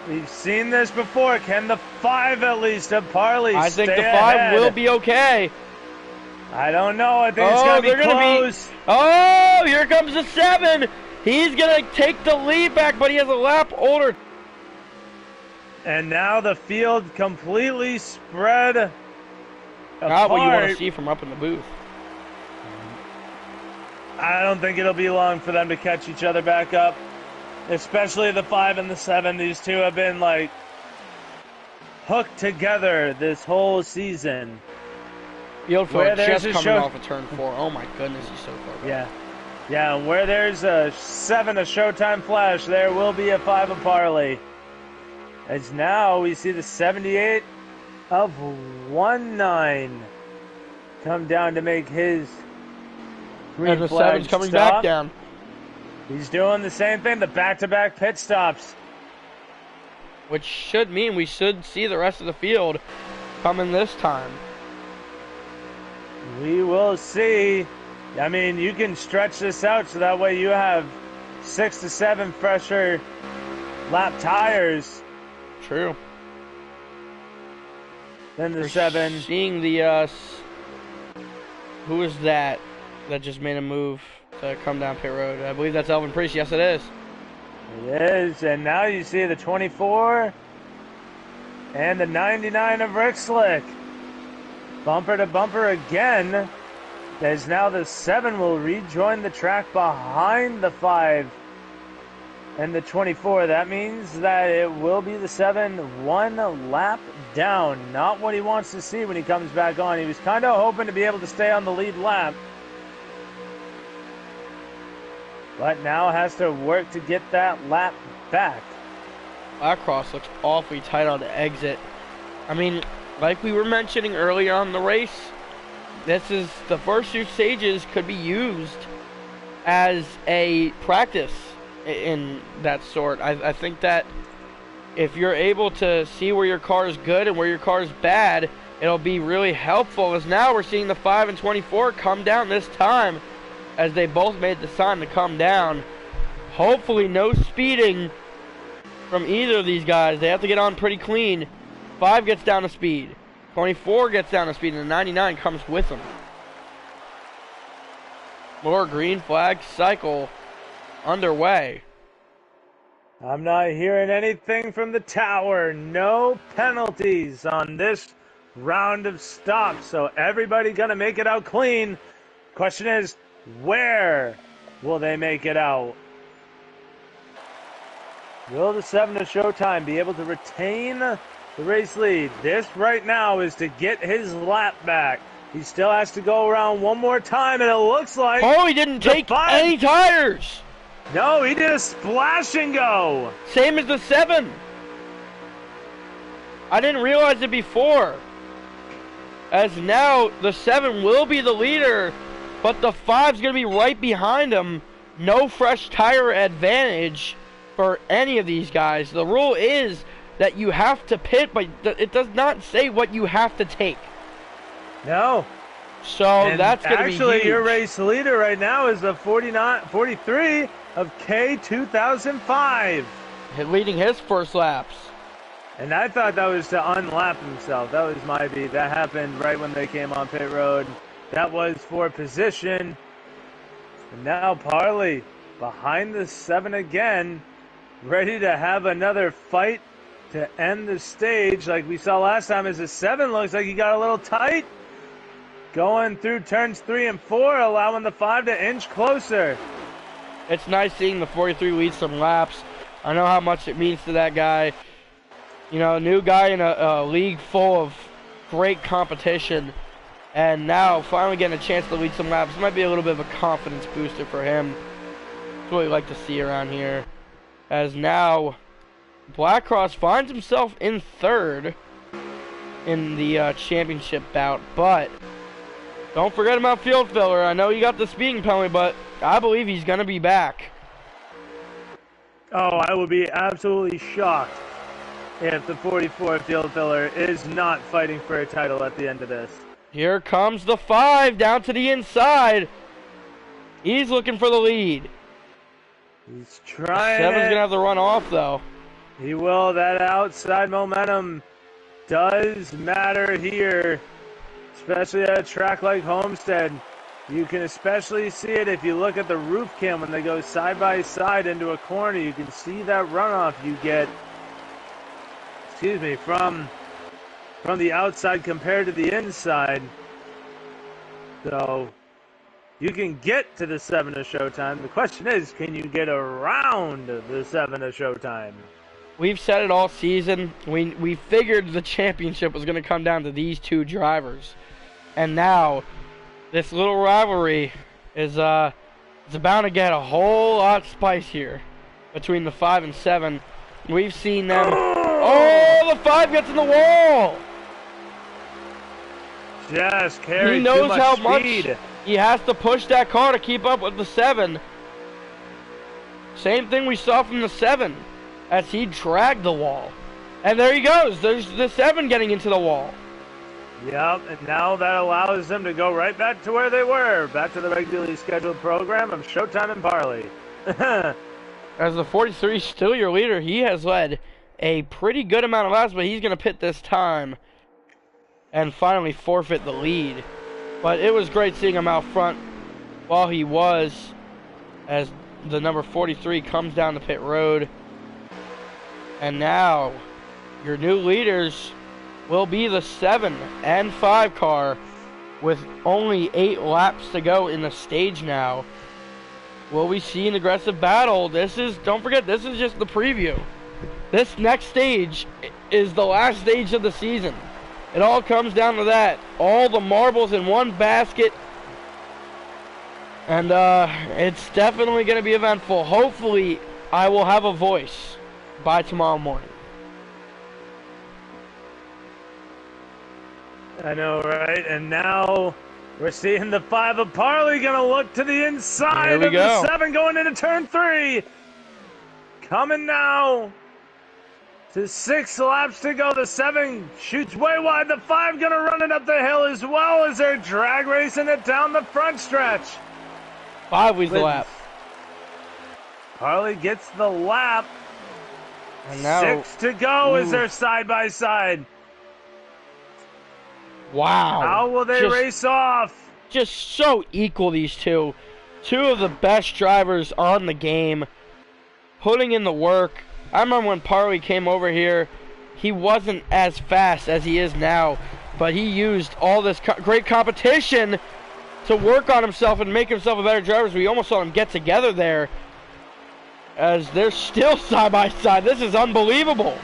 we've seen this before. Can the 5 at least of Parley I think stay the 5 ahead? will be okay. I don't know. I think it's going to be close. Oh, here comes the 7. He's going to take the lead back, but he has a lap older. And now the field completely spread apart. Not what you want to see from up in the booth. I don't think it'll be long for them to catch each other back up. Especially the 5 and the 7. These two have been, like, hooked together this whole season. Field for just coming off of turn 4. Oh, my goodness, he's so far back. Yeah. Yeah, and where there's a 7, a Showtime flash, there will be a 5 of Parley. As now we see the 78 of 19 come down to make his green and the flag 7's coming stop. back down. He's doing the same thing, the back-to-back pit stops. Which should mean we should see the rest of the field coming this time. We will see. I mean, you can stretch this out so that way you have 6 to 7 fresher lap tires. True. Then the We're 7. Seeing the, who is that just made a move to come down pit road? I believe that's Elvin Priest. Yes, it is. It is, and now you see the 24 and the 99 of Rick Slick. Bumper to bumper again. As now the 7 will rejoin the track behind the 5 and the 24. That means that it will be the 7 1 lap down. Not what he wants to see when he comes back on. He was kind of hoping to be able to stay on the lead lap, but now has to work to get that lap back. Black Cross looks awfully tight on the exit. I mean, like we were mentioning earlier on the race, this is the first 2 stages could be used as a practice in that sort. I think that if you're able to see where your car is good and where your car is bad, it'll be really helpful, as now we're seeing the 5 and 24 come down this time as they both made the sign to come down. Hopefully no speeding from either of these guys. They have to get on pretty clean. 5 gets down to speed. 24 gets down to speed, and the 99 comes with them. More green flag cycle underway. I'm not hearing anything from the tower. No penalties on this round of stops, so everybody gonna make it out clean. Question is, where will they make it out? Will the 7 of Showtime be able to retain the race lead? This right now is to get his lap back. He still has to go around one more time, and it looks like... Oh, he didn't take any tires! No, he did a splash and go! Same as the 7. I didn't realize it before. As now, the 7 will be the leader, but the 5's going to be right behind him. No fresh tire advantage for any of these guys. The rule is that you have to pit, but it does not say what you have to take. No. So and that's going to be actually, your race leader right now is the 43 of K2005. Leading his first laps. And I thought that was to unlap himself. That was my beat. That happened right when they came on pit road. That was for position. And now Parley behind the 7 again, ready to have another fight to end the stage like we saw last time as the 7 looks like he got a little tight. Going through turns 3 and 4, allowing the 5 to inch closer. It's nice seeing the 43 lead some laps. I know how much it means to that guy. You know, a new guy in a league full of great competition, and now finally getting a chance to lead some laps. This might be a little bit of a confidence booster for him. That's what we like to see around here. As now, Blackcross finds himself in 3rd in the championship bout, but don't forget about field filler. I know you got the speeding penalty, but I believe he's going to be back. Oh, I would be absolutely shocked if the 44 field filler is not fighting for a title at the end of this. Here comes the 5 down to the inside. He's looking for the lead. He's trying. 7's going to have to run off, though. He will. That outside momentum does matter here, especially at a track like Homestead. You can especially see it if you look at the roof cam when they go side by side into a corner. You can see that runoff you get, from the outside compared to the inside. So you can get to the 7 of Showtime. The question is, can you get around the 7 of Showtime? We've said it all season. We figured the championship was going to come down to these 2 drivers. And now this little rivalry is about to get a whole lot spicier between the 5 and 7. We've seen them. Oh, the 5 gets in the wall. Just carries He knows too much how speed. much he has to push that car to keep up with the 7. Same thing we saw from the 7 as he dragged the wall. And there he goes. There's the 7 getting into the wall. Yep, and now that allows them to go right back to where they were, back to the regularly scheduled program of Showtime and Parley. As the 43 is still your leader, he has led a pretty good amount of laps, but he's going to pit this time and finally forfeit the lead. But it was great seeing him out front while he was, as the number 43 comes down the pit road. And now your new leaders will be the 7 and 5 car with only 8 laps to go in the stage now. Will we see an aggressive battle? Don't forget, this is just the preview. This next stage is the last stage of the season. It all comes down to that. All the marbles in one basket. And it's definitely going to be eventful. Hopefully, I will have a voice by tomorrow morning. I know, right? And now we're seeing the 5 of Parley going to look to the inside of the 7 going into turn 3. Coming now to 6 laps to go. The 7 shoots way wide. The 5 going to run it up the hill as well as they're drag racing it down the front stretch. 5 leads the lap. Parley gets the lap. And now 6 to go as they're side by side. Wow. How will they race off? Just so equal, these two. 2 of the best drivers on the game. Putting in the work. I remember when Parley came over here, he wasn't as fast as he is now. But he used all this great competition to work on himself and make himself a better driver. So we almost saw them get together there. As they're still side by side. This is unbelievable.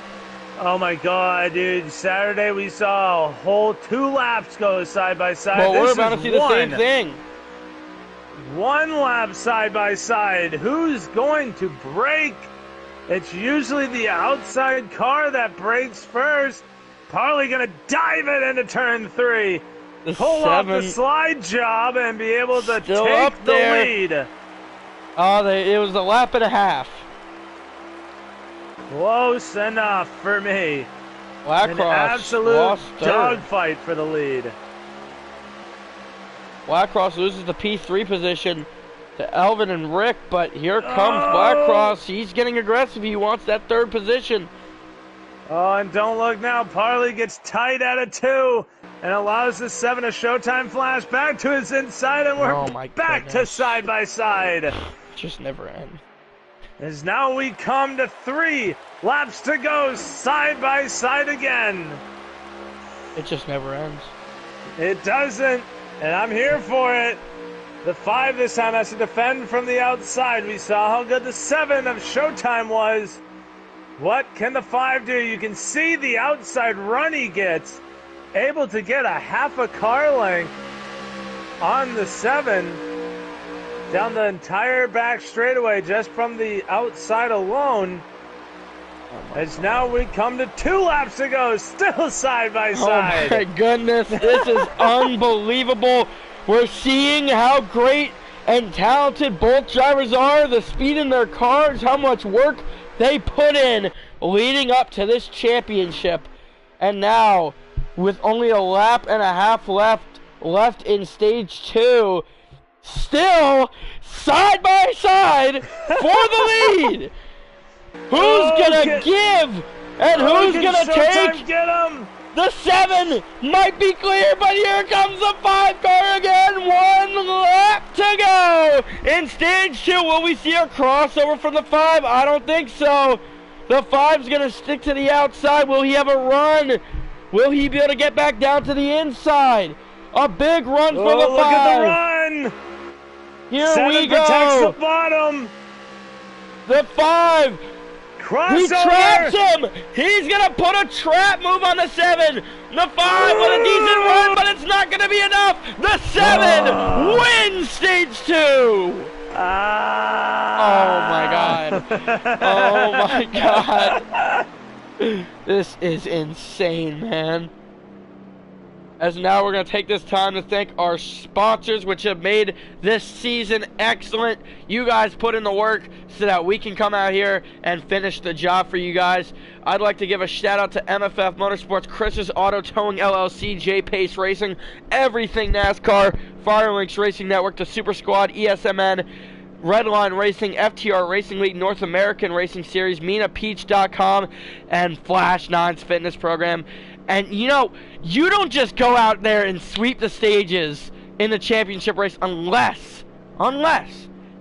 Oh my God, dude. Saturday we saw a whole 2 laps go side by side. Well, we're about to see the same thing. 1 lap side by side. Who's going to break? It's usually the outside car that breaks first. Parley going to dive it into turn 3. Pull off the slide job and be able to take the lead. Oh, it was a lap and a half. Close enough for me. Black Cross an absolute dogfight for the lead. Black Cross loses the P3 position to Elvin and Rick, but here comes Black Cross. He's getting aggressive. He wants that 3rd position. Oh, and don't look now. Parley gets tight out of 2 and allows the 7 of Showtime flash back to his inside, and we're back to side by side. Just never end. As now we come to 3 laps to go, side by side again. It just never ends. It doesn't, and I'm here for it. The 5 this time has to defend from the outside. We saw how good the 7 of Showtime was. What can the 5 do? You can see the outside run he gets. Able to get a half a car length on the 7. Down the entire back straightaway just from the outside alone. As now we come to 2 laps to go, still side by side. Oh my goodness, this is unbelievable. We're seeing how great and talented both drivers are, the speed in their cars, how much work they put in leading up to this championship. And now, with only a lap and a half left in stage 2, still side by side for the lead. Who's gonna give and who's gonna take? Get him. The 7 might be clear, but here comes the 5 car again. 1 lap to go in stage 2. Will we see a crossover from the 5? I don't think so. The 5's gonna stick to the outside. Will he have a run? Will he be able to get back down to the inside? A big run for the 5. Look at the run. Here 7 we go. protects the bottom. The 5. Crossover. He traps him. He's going to put a trap move on the 7. The 5 with a decent run, but it's not going to be enough. The 7 wins stage 2. Oh, my God. Oh, my God. This is insane, man. As now we're going to take this time to thank our sponsors, which have made this season excellent. You guys put in the work so that we can come out here and finish the job for you guys. I'd like to give a shout out to MFF Motorsports, Chris's Auto Towing LLC, J Pace Racing, Everything NASCAR, Firelinks Racing Network, the Super Squad, ESMN, Redline Racing, FTR Racing League, North American Racing Series, MinaPeach.com, and Flash 9's fitness program. And you know, you don't just go out there and sweep the stages in the championship race unless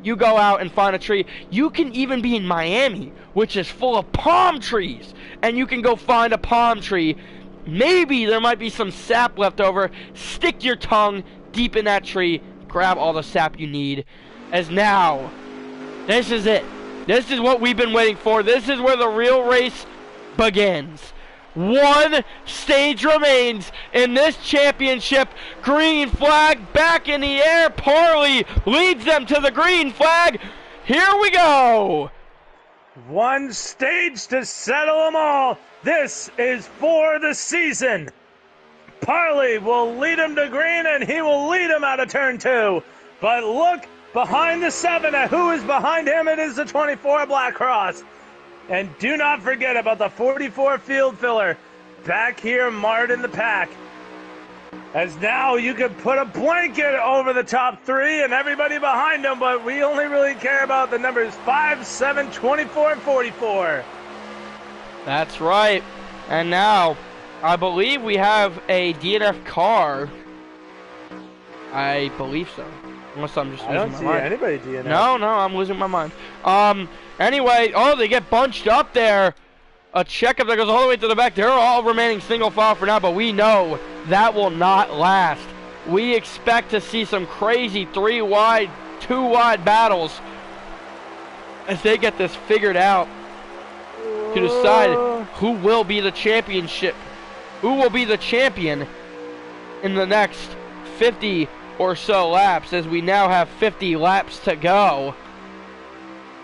you go out and find a tree. You can even be in Miami, which is full of palm trees, and you can go find a palm tree. Maybe there might be some sap left over. Stick your tongue deep in that tree, grab all the sap you need. As now, this is it. This is what we've been waiting for. This is where the real race begins. 1 stage remains in this championship. Green flag back in the air. Parley leads them to the green flag. Here we go. 1 stage to settle them all. This is for the season. Parley will lead him to green, and he will lead him out of turn 2. But look behind the 7 at who is behind him. It is the 24 Black Cross. And do not forget about the 44 field filler back here marred in the pack. As now you can put a blanket over the top 3 and everybody behind them, but we only really care about the numbers 5, 7, 24, and 44. That's right. And now, I believe we have a DNF car. I believe so. Unless I'm just losing my mind. I don't see anybody DNF. No, I'm losing my mind. Anyway, they get bunched up there. A checkup that goes all the way to the back. They're all remaining single file for now, but we know that will not last. We expect to see some crazy 3 wide, 2 wide battles as they get this figured out to decide who will be the championship. Who will be the champion in the next 50 or so laps, as we now have 50 laps to go.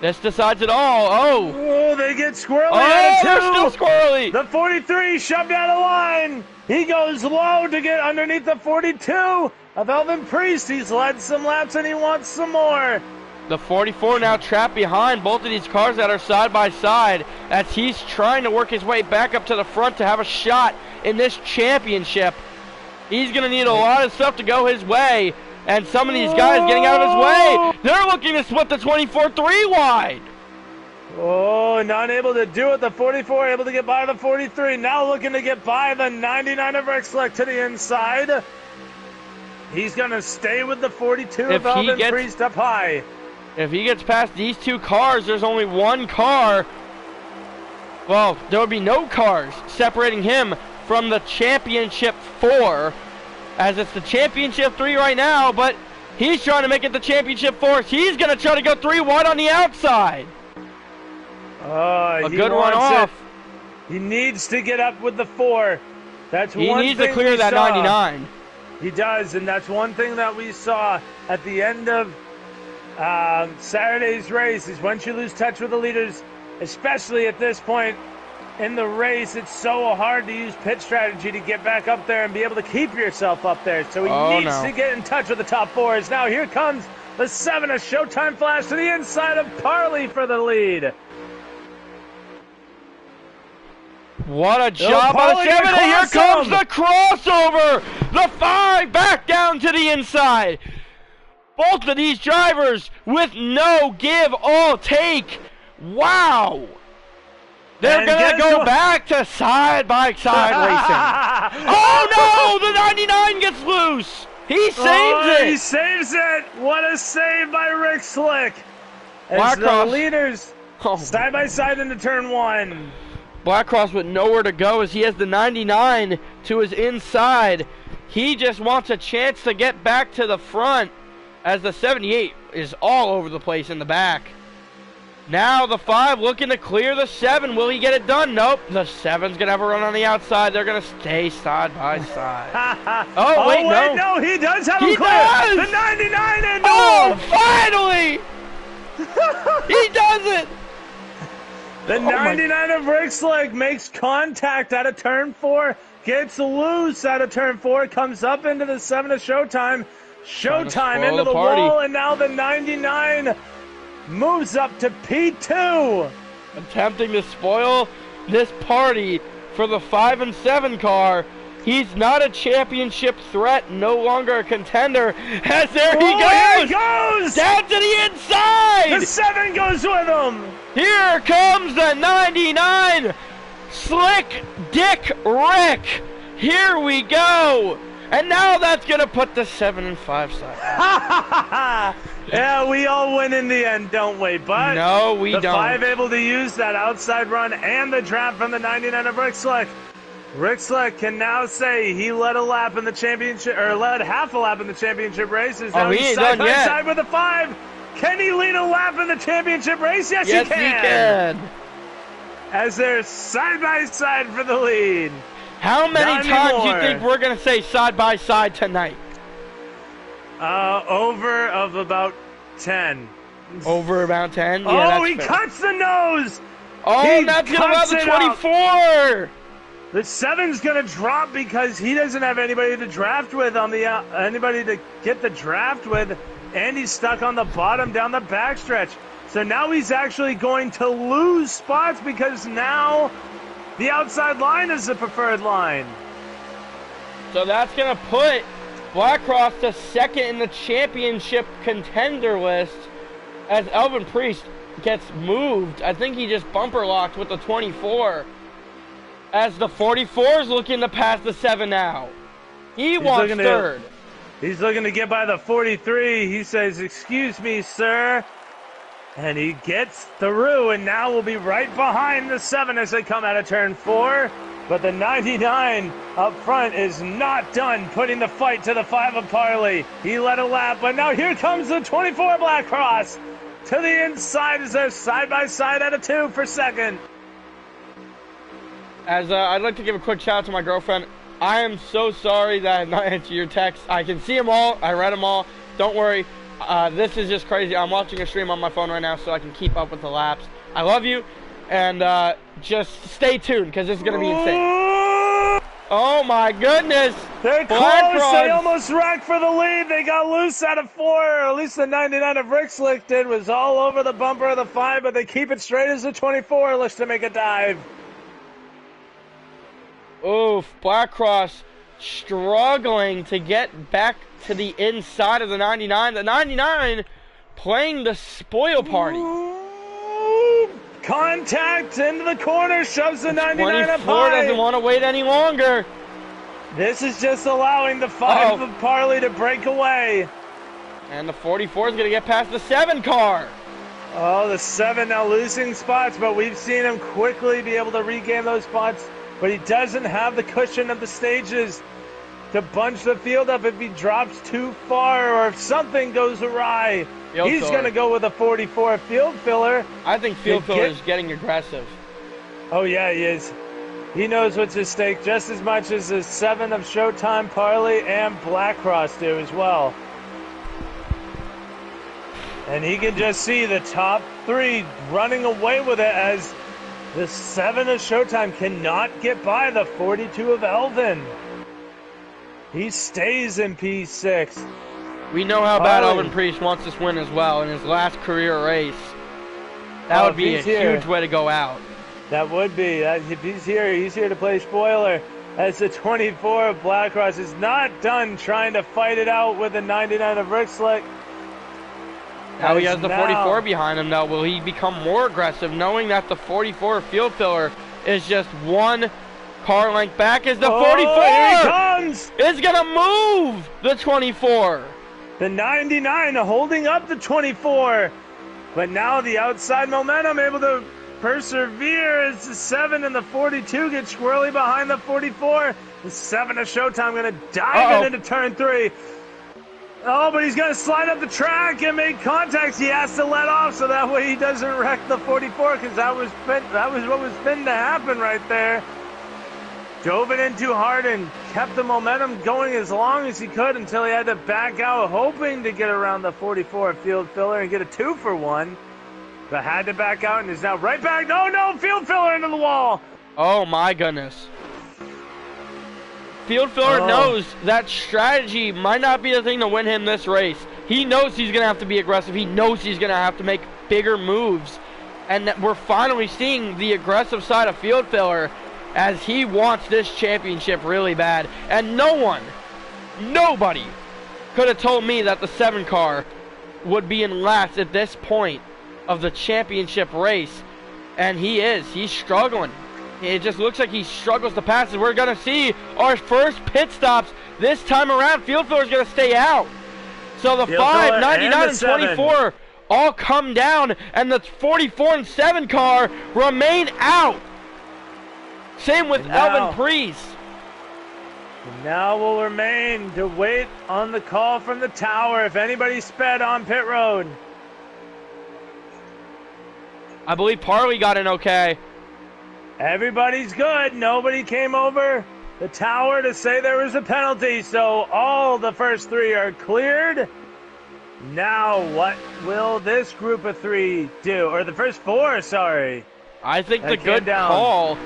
This decides it all. Oh. Oh, they get squirrely Oh, out of 2. they're still squirrely. The 43 shoved out of line. He goes low to get underneath the 42 of Elvin Priest. He's led some laps and he wants some more. The 44 now trapped behind both of these cars that are side by side as he's trying to work his way back up to the front to have a shot in this championship. He's going to need a lot of stuff to go his way, and some of these guys getting out of his way, they're looking to split the 24 3 wide. Oh, not able to do it. The 44 able to get by the 43. Now looking to get by the 99 of Rick Slick to the inside. He's going to stay with the 42 of Elvin Priest up high. If he gets past these two cars, there's only one car. Well, there would be no cars separating him from the championship 4, as it's the championship 3 right now, but he's trying to make it the championship 4. He's going to try to go 3 wide on the outside. A good one off. He needs to get up with the 4. He needs to clear that 99. He does, and that's one thing that we saw at the end of Saturday's race is once you lose touch with the leaders, especially at this point in the race, it's so hard to use pit strategy to get back up there and be able to keep yourself up there. So he needs to get in touch with the top 4s. Now here comes the 7, a Showtime Flash to the inside of Parley for the lead. What a job by the 7, and here comes the crossover! The 5 back down to the inside. Both of these drivers with no give or take. Wow! They're going to go back to side-by-side racing. Oh, no! The 99 gets loose! He saves it! He saves it! What a save by Rick Slick! As Blackcross. The leaders side-by-side into turn 1. Blackcross with nowhere to go as he has the 99 to his inside. He just wants a chance to get back to the front as the 78 is all over the place in the back. Now the 5 looking to clear the 7. Will he get it done? Nope. The 7's going to have a run on the outside. They're going to stay side by side. Oh, wait, no. He does have him clear. Does. The 99 and finally! He does it! The 99 of Rick Slick makes contact out of turn 4, gets loose out of turn 4, comes up into the 7 of Showtime. Showtime into the wall, and now the 99 moves up to P2. Attempting to spoil this party for the 5 and 7 car. He's not a championship threat, no longer a contender. As there he goes! Here he goes! Down to the inside! The 7 goes with him! Here comes the 99! Slick Dick Rick! Here we go! And now that's going to put the 7 and 5 side. Yeah, we all win in the end, don't we? But no, we don't. The 5 able to use that outside run and the draft from the 99 of Rick Slick. Rick Slick can now say he led a lap in the championship, or led half a lap in the championship races. Now he's side by side with the 5. Can he lead a lap in the championship race? Yes, he can. As they're side by side for the lead. How many times do you think we're going to say side by side tonight? Over of about 10. Over about 10? Yeah, oh, he cuts the nose! Oh, that's going to allow the 24! The 7's going to drop because he doesn't have anybody to draft with on the anybody to get the draft with, and he's stuck on the bottom down the backstretch. So now he's actually going to lose spots because now the outside line is the preferred line. So that's going to put Blackcross to second in the championship contender list as Elvin Priest gets moved. I think he just bumper locked with the 24. As the 44 is looking to pass the 7 now. He wants third. He's looking to get by the 43. He says, "Excuse me, sir." And he gets through, and now we'll be right behind the 7 as they come out of turn 4. But the 99 up front is not done putting the fight to the 5 of Parley. He led a lap, but now here comes the 24 Blackcross. To the inside as they're side by side at a 2 for second. As I'd like to give a quick shout out to my girlfriend. I am so sorry that I have not answered your texts. I can see them all. I read them all. Don't worry. This is just crazy. I'm watching a stream on my phone right now so I can keep up with the laps. I love you, and just stay tuned because this is going to be insane. Oh my goodness! They're close. They almost wrecked for the lead. They got loose out of 4. Or at least the 99 of Rick Slick did. Was all over the bumper of the 5, but they keep it straight as the 24 looks to make a dive. Oof, Blackcross struggling to get back to the inside of the 99. The 99 playing the spoil party. Ooh, contact into the corner, shoves the 99 up high. Doesn't want to wait any longer. This is just allowing the 5 of Parley to break away. And the 44 is going to get past the 7 car. Oh, the 7 now losing spots, but we've seen him quickly be able to regain those spots. But he doesn't have the cushion of the stages to bunch the field up if he drops too far or if something goes awry. He's going to go with a 44 field filler. I think field filler is getting aggressive. Oh, yeah, he is. He knows what's at stake just as much as the 7 of Showtime, Parley, and Blackcross do as well. And he can just see the top 3 running away with it as the 7 of Showtime cannot get by the 42 of Elvin. He stays in P6. We know how bad Elvin Priest wants this win as well in his last career race. That would be a huge way to go out. That would be. If he's here to play spoiler. As the 24 of Blackcross is not done trying to fight it out with the 99 of Rick Slick. Now he has the 44 behind him, though. Will he become more aggressive, knowing that the 44 field filler is just 1 car length back? Is the 44 here he comes! Is going to move the 24. The 99 holding up the 24. But now the outside momentum able to persevere as the 7 and the 42 get squirrely behind the 44. The 7 of Showtime going to dive into turn 3. Oh, but he's going to slide up the track and make contacts. He has to let off so that way he doesn't wreck the 44 because that was what was meant to happen right there. Dove it in too hard and kept the momentum going as long as he could until he had to back out, hoping to get around the 44 field filler and get a 2 for 1. But had to back out and is now right back. No, field filler into the wall. Oh, my goodness. Field filler knows that strategy might not be the thing to win him this race. He knows he's going to have to be aggressive. He knows he's going to have to make bigger moves. And that we're finally seeing the aggressive side of field filler as he wants this championship really bad. And nobody could have told me that the 7 car would be in last at this point of the championship race. And he's struggling. It just looks like he struggles to pass. We're going to see our first pit stops this time around. Field filler is going to stay out. So the 5, 99, and 24 all come down, and the 44 and 7 car remain out. Same with Elvin Priest. Now will remain to wait on the call from the tower if anybody sped on pit road. I believe Parley got an okay. Everybody's good. Nobody came over the tower to say there was a penalty, so all the first 3 are cleared. Now what will this group of 3 do? Or the first 4, sorry. I think the good call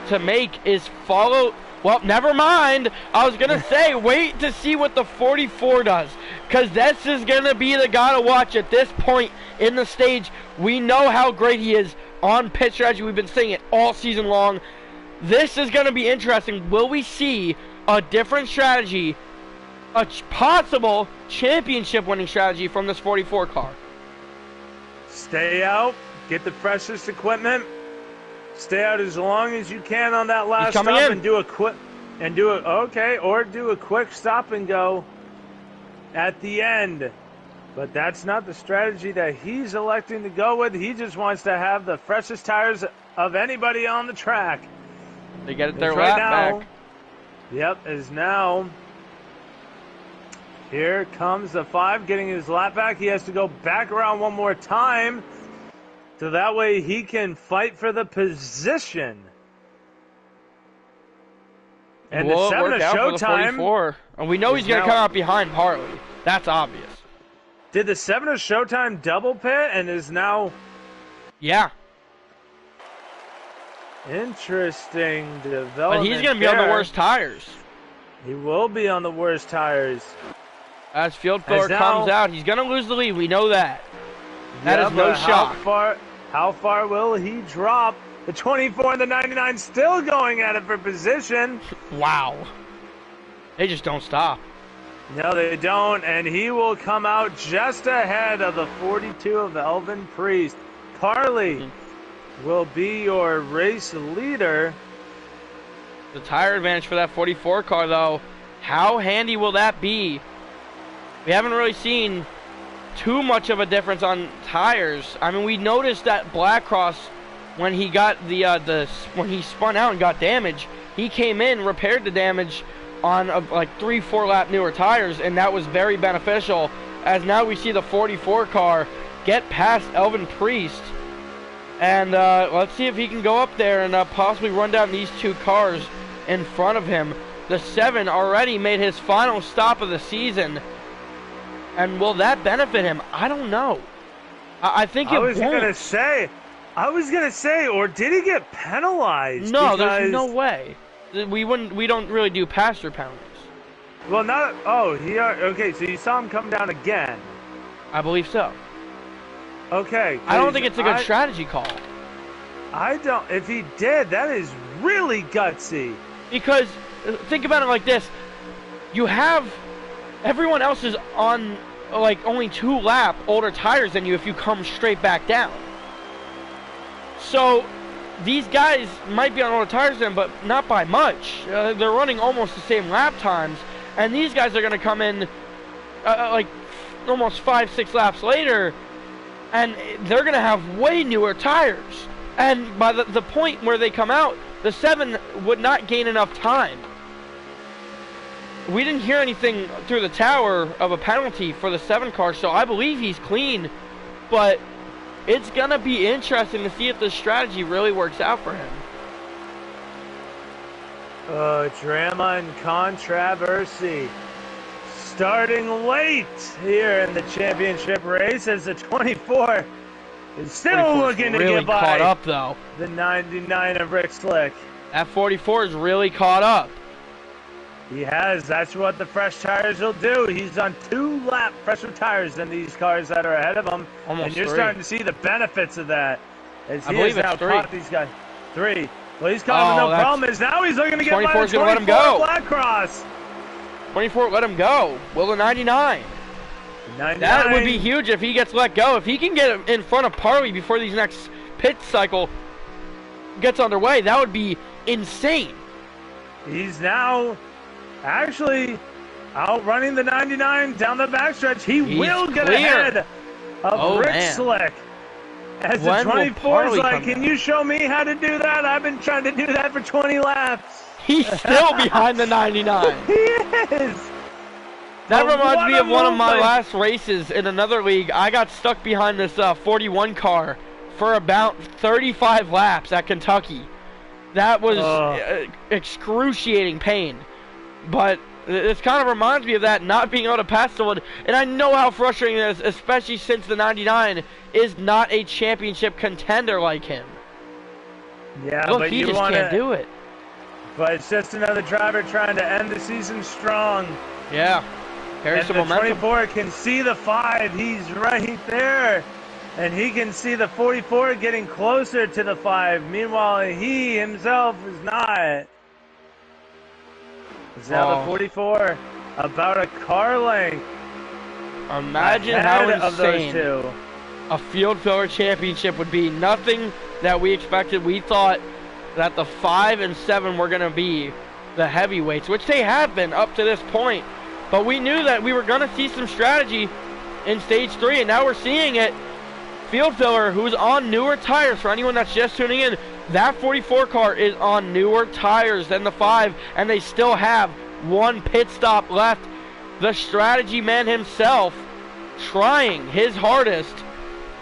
to make is follow. Well, never mind. I was going to say, wait to see what the 44 does. Because this is going to be the guy to watch at this point in the stage. We know how great he is on pit strategy. We've been saying it all season long. This is going to be interesting. Will we see a different strategy, a possible championship winning strategy from this 44 car? Stay out, get the freshest equipment, stay out as long as you can on that last stop and do a quick stop and go at the end. But that's not the strategy that he's electing to go with. He just wants to have the freshest tires of anybody on the track. They get it their lap back. Yep, is now. Here comes the 5 getting his lap back. He has to go back around one more time. So that way he can fight for the position. And the 7 of Showtime. And we know he's going to come out behind Parley. That's obvious. Did the 7 of Showtime double pit and is now... Yeah. Interesting development. But he's going to be on the worst tires. He will be on the worst tires. As field filler comes out, he's going to lose the lead. We know that. That is no shock. How far will he drop? The 24 and the 99 still going at it for position. Wow. They just don't stop. No, they don't, and he will come out just ahead of the 42 of Elvin Priest. Parley will be your race leader. The tire advantage for that 44 car, though, how handy will that be? We haven't really seen too much of a difference on tires. I mean, we noticed that Blackcross, when he got when he spun out and got damage, he came in, repaired the damage on like 3-4 lap newer tires, and that was very beneficial. As now we see the 44 car get past Elvin Priest, and let's see if he can go up there and possibly run down these two cars in front of him. The 7 already made his final stop of the season, and will that benefit him? I don't know. I think it won't. I was gonna say, or did he get penalized? No, there's no way. We don't really do passer penalties. Well, not. Oh, okay. So you saw him come down again. I believe so. Okay. I don't think it's a good strategy call. I don't. If he did, that is really gutsy. Because think about it like this: you have everyone else is on like only 2 lap older tires than you if you come straight back down. So these guys might be on older tires than, but not by much. They're running almost the same lap times, and these guys are going to come in like almost 5-6 laps later, and they're going to have way newer tires. And by the point where they come out, the 7 would not gain enough time. We didn't hear anything through the tower of a penalty for the 7 car, so I believe he's clean, but it's going to be interesting to see if the strategy really works out for him. Drama and controversy starting late here in the championship race as the 24 is still looking to really get by caught up, though. The 99 of Rick Slick. That 44 is really caught up. He has. That's what the fresh tires will do. He's on 2 lap fresher tires than these cars that are ahead of him. Almost and you're 3. starting to see the benefits of that. As I he believe has now it's 3. caught these guys. 3. Well, he's caught him. No problem is now he's looking to get by the 24's gonna let him go. Black Cross. 24 let him go. Will the 99? 99. That would be huge if he gets let go. If he can get in front of Parley before these next pit cycle gets underway, that would be insane. He's now actually outrunning the 99 down the backstretch. He's will get ahead of Rick Slick. As the 24 is like, can you show me how to do that? I've been trying to do that for 20 laps. He's still behind the 99. He is. That reminds me of one of my last races in another league. I got stuck behind this 41 car for about 35 laps at Kentucky. That was excruciating pain. But this kind of reminds me of that, not being able to pass someone. And I know how frustrating it is, especially since the 99 is not a championship contender like him. Yeah, look, but he just can't do it. But it's just another driver trying to end the season strong. Yeah. Carries some momentum. 24 can see the 5. He's right there. And he can see the 44 getting closer to the 5. Meanwhile, he himself is not. It's now the 44 about a car length. Imagine how insane of those two. A field filler championship would be. Nothing that we expected. We thought that the 5 and 7 were going to be the heavyweights, which they have been up to this point. But we knew that we were going to see some strategy in stage 3, and now we're seeing it. Field filler, who's on newer tires, for anyone that's just tuning in, that 44 car is on newer tires than the 5, and they still have 1 pit stop left. The strategy man himself trying his hardest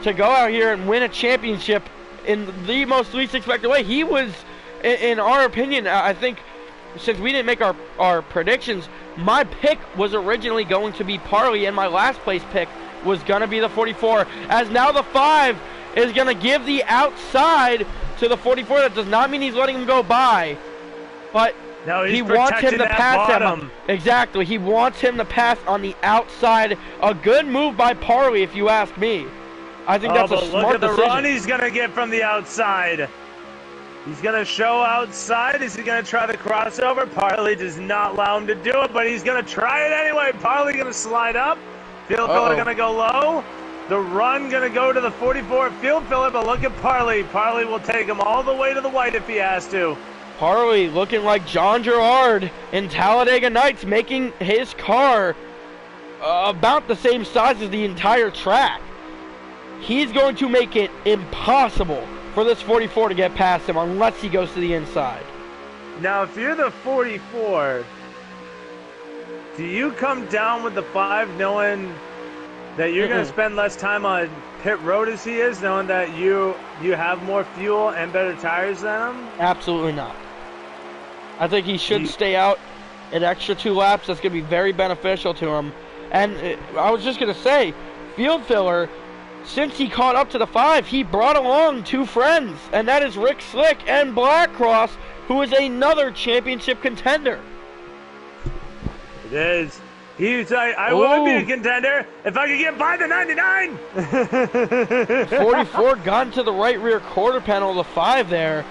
to go out here and win a championship in the most least expected way. He was, in our opinion, I think, since we didn't make our predictions, my pick was originally going to be Parley, and my last place pick was going to be the 44, as now the 5 is going to give the outside to the 44. That does not mean he's letting him go by, but no, he wants him to pass him. Exactly, he wants him to pass on the outside. A good move by Parley, if you ask me. I think that's a smart decision. Look at the run he's going to get from the outside. He's going to show outside. Is he going to try the crossover? Parley does not allow him to do it, but he's going to try it anyway. Parley going to slide up. Field filler going to go low. The run going to go to the 44 field filler, but look at Parley. Parley will take him all the way to the white if he has to. Parley looking like John Gerard in Talladega Nights, making his car about the same size as the entire track. He's going to make it impossible for this 44 to get past him unless he goes to the inside. Now, if you're the 44, do you come down with the 5 knowing that you're going to spend less time on pit road as he is, knowing that you have more fuel and better tires than him? Absolutely not. I think he should stay out an extra 2 laps. That's going to be very beneficial to him. And I was just going to say, field filler, since he caught up to the 5, he brought along 2 friends, and that is Rick Slick and Blackcross, who is another championship contender. It is. He's like, I would be a contender if I could get by the 99. 44 got into the right rear quarter panel of the 5 there.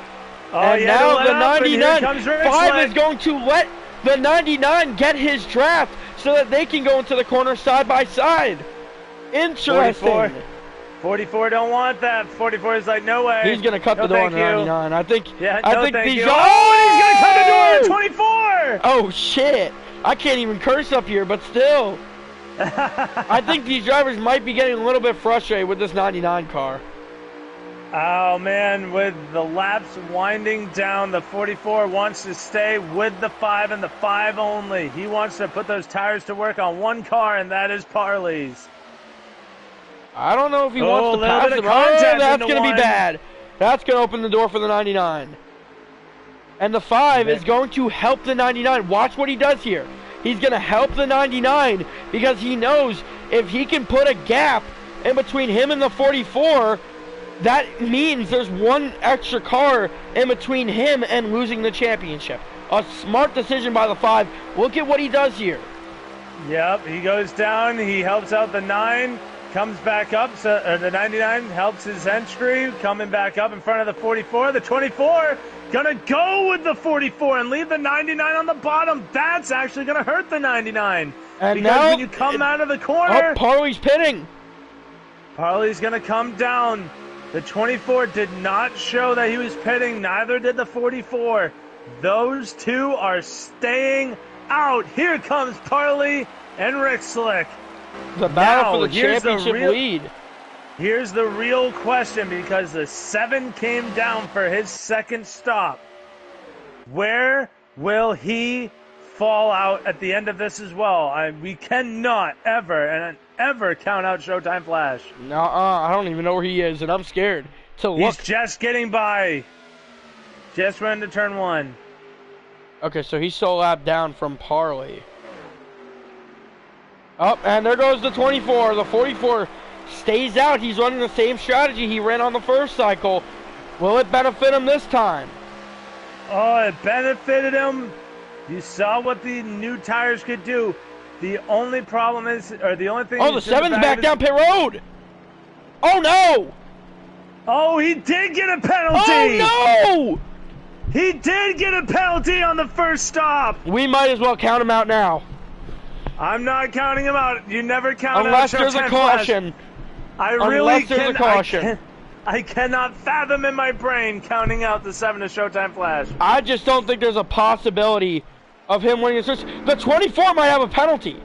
Oh, and now the 99, 5 is going to let the 99 get his draft so that they can go into the corner side by side. Interesting. 44 don't want that. 44 is like, no way. He's going to cut the door on the 99. I think. Yeah, I think these. Oh, and he's going to cut the door on 24. Oh shit! I can't even curse up here, but still. I think these drivers might be getting a little bit frustrated with this 99 car. Oh man, with the laps winding down, the 44 wants to stay with the 5 and the 5 only. He wants to put those tires to work on one car, and that is Parley's. I don't know if he wants to pass him. Oh, that's going to be bad. That's going to open the door for the 99. And the 5 is going to help the 99. Watch what he does here. He's going to help the 99 because he knows if he can put a gap in between him and the 44, that means there's one extra car in between him and losing the championship. A smart decision by the 5. Look at what he does here. Yep, he goes down. He helps out the 9. Comes back up, so the 99 helps his entry, coming back up in front of the 44. The 24 gonna go with the 44 and leave the 99 on the bottom. That's actually gonna hurt the 99. And because now when you come out of the corner, Parley's pitting. Parley's gonna come down. The 24 did not show that he was pitting. Neither did the 44. Those 2 are staying out. Here comes Parley and Rick Slick. The battle for the championship lead. Here's the real question, because the 7 came down for his second stop. Where will he fall out at the end of this as well? We cannot ever count out Showtime Flash. No, I don't even know where he is, and I'm scared to look. He's just getting by. Just ran to turn 1. Okay, so he's still a lap down from Parley. Oh, and there goes the 24. The 44 stays out. He's running the same strategy he ran on the first cycle. Will it benefit him this time? Oh, it benefited him. You saw what the new tires could do. The only problem is, or the only thing... Oh, the 7's back down pit road. Oh, no. Oh, he did get a penalty. Oh, no. He did get a penalty on the first stop. We might as well count him out now. I'm not counting him out. You never count unless out there's a caution. Unless there's a caution. I cannot fathom in my brain counting out the 7 to Showtime Flash. I just don't think there's a possibility of him winning this. The 24 might have a penalty.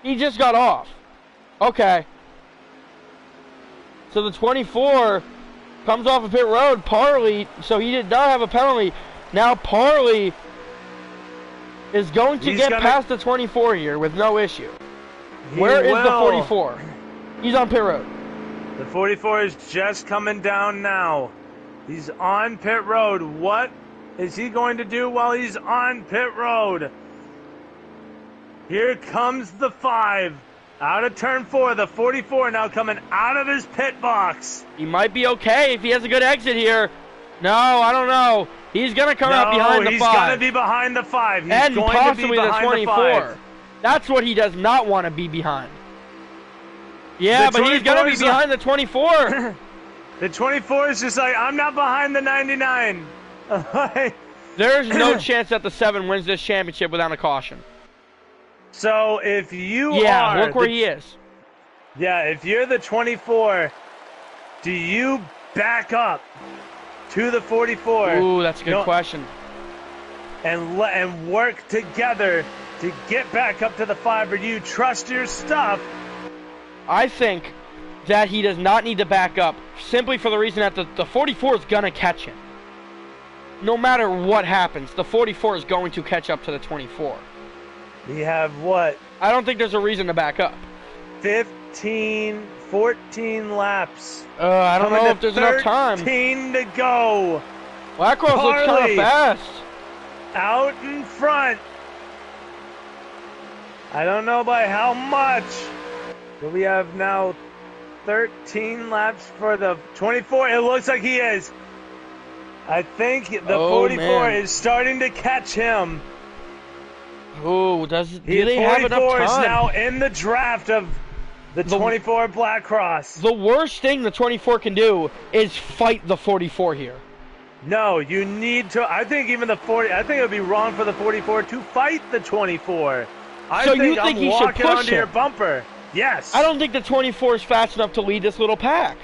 He just got off. Okay. So the 24 comes off of pit road. Parley, so he did not have a penalty. Now Parley is going to get past the 24 here with no issue. Where is the 44? He's on pit road. The 44 is just coming down now. He's on pit road. What is he going to do while he's on pit road? Here comes the 5. Out of turn 4, the 44 now coming out of his pit box. He might be okay if he has a good exit here. No, I don't know. He's going to come out behind the 5. He's going to be behind the 5. He's and going possibly to be the behind 24. That's what he does not want to be behind. Yeah, but he's going to be behind the 24. The 24 is just like, I'm not behind the 99. There's no chance that the 7 wins this championship without a caution. So if you are... look where he is. Yeah, if you're the 24, do you back up to the 44? Ooh, that's a good question. And work together to get back up to the 5, or do you trust your stuff? I think that he does not need to back up, simply for the reason that the 44 is going to catch him. No matter what happens, the 44 is going to catch up to the 24. We have what? I don't think there's a reason to back up. 14 laps. I don't know if there's enough time. 13 to go. Blackross looks kind of fast. Out in front. I don't know by how much. But we have now 13 laps for the 24. It looks like he is. I think the 44 is starting to catch him. Oh, do they have enough time? 44 is now in the draft of the 24 Blackross. The worst thing the 24 can do is fight the 44 here. No, you need to. I think even the 40. I think it would be wrong for the 44 to fight the 24. So you think he should push onto your bumper? Yes. I don't think the 24 is fast enough to lead this little pack.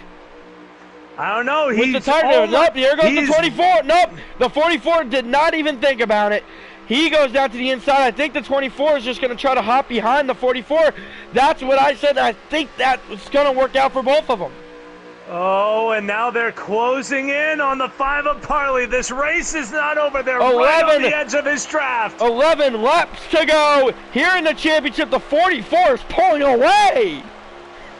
I don't know. With the tire nope, here goes the 24. Nope, the 44 did not even think about it. He goes down to the inside. I think the 24 is just going to try to hop behind the 44. That's what I said. I think that's going to work out for both of them. Oh, and now they're closing in on the 5 of Parley. This race is not over. They're right on the edge of his draft. 11 laps to go. Here in the championship, the 44 is pulling away.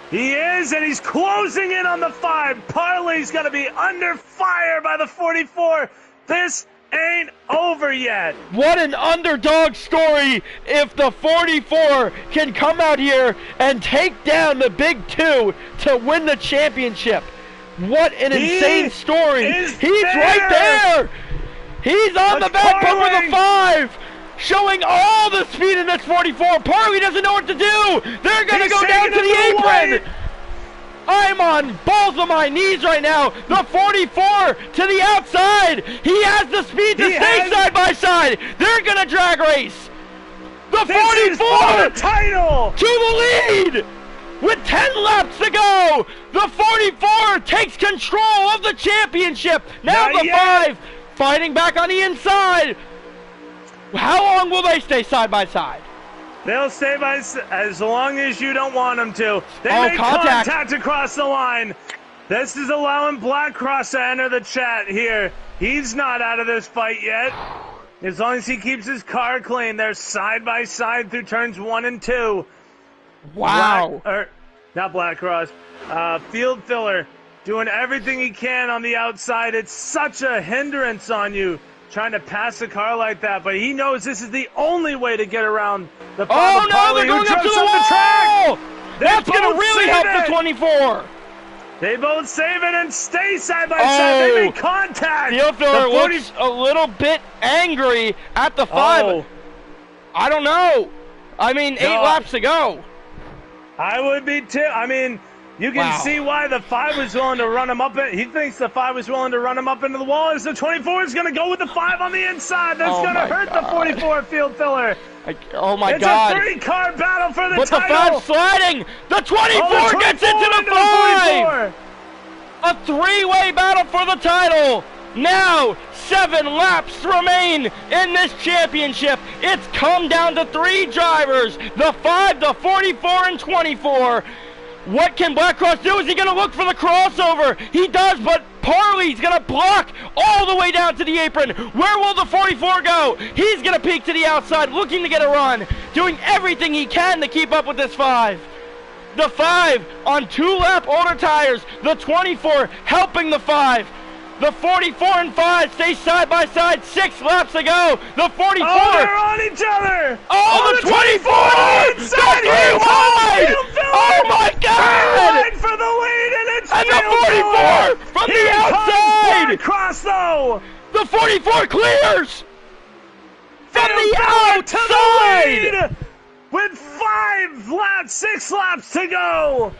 He is, and he's closing in on the 5. Parley's going to be under fire by the 44. This ain't over yet. What an underdog story if the 44 can come out here and take down the big 2 to win the championship. What an insane story. He's right there. He's on the back bumper of the 5. Showing all the speed in this 44. Parley doesn't know what to do. They're going to go down to the apron. I'm on both of my knees right now. The 44 to the outside. He has the speed to stay side by side. They're going to drag race. The 44 the title to the lead with 10 laps to go. The 44 takes control of the championship. Now the 5 fighting back on the inside. How long will they stay side by side? They'll stay by as long as you don't want them to. They made contact across the line. This is allowing Blackross to enter the chat here. He's not out of this fight yet. As long as he keeps his car clean, they're side by side through turns 1 and 2. Wow. Not Blackross. Field Filler doing everything he can on the outside. It's such a hindrance on you, trying to pass the car like that, but he knows this is the only way to get around the 5 of Parley, they're going up to the wall! That's going to really help the 24. They both save it and stay side by side. They make contact. Field Filler looks a little bit angry at the 5. I don't know. I mean, 8 laps to go. I would be too. I mean, you can see why the 5 was willing to run him up. He thinks the 5 was willing to run him up into the wall. As the 24 is going to go with the 5 on the inside. That's going to hurt the 44 Field Filler. Oh my God! It's a 3-car battle for the title. But the 5 sliding. The 24 gets into the 5. A 3-way battle for the title. Now 7 laps remain in this championship. It's come down to 3 drivers: the 5, the 44, and 24. What can Blackross do? Is he going to look for the crossover? He does, but Parley's going to block all the way down to the apron. Where will the 44 go? He's going to peek to the outside, looking to get a run, doing everything he can to keep up with this 5. The 5 on 2-lap older tires. The 24 helping the 5. The 44 and 5 stay side by side. 6 laps to go. The 44. Oh, they're on each other. Oh, the 24. Inside. The 3 wide. from the outside! Cross though! The 44 clears! From the outside! With 6 laps to go!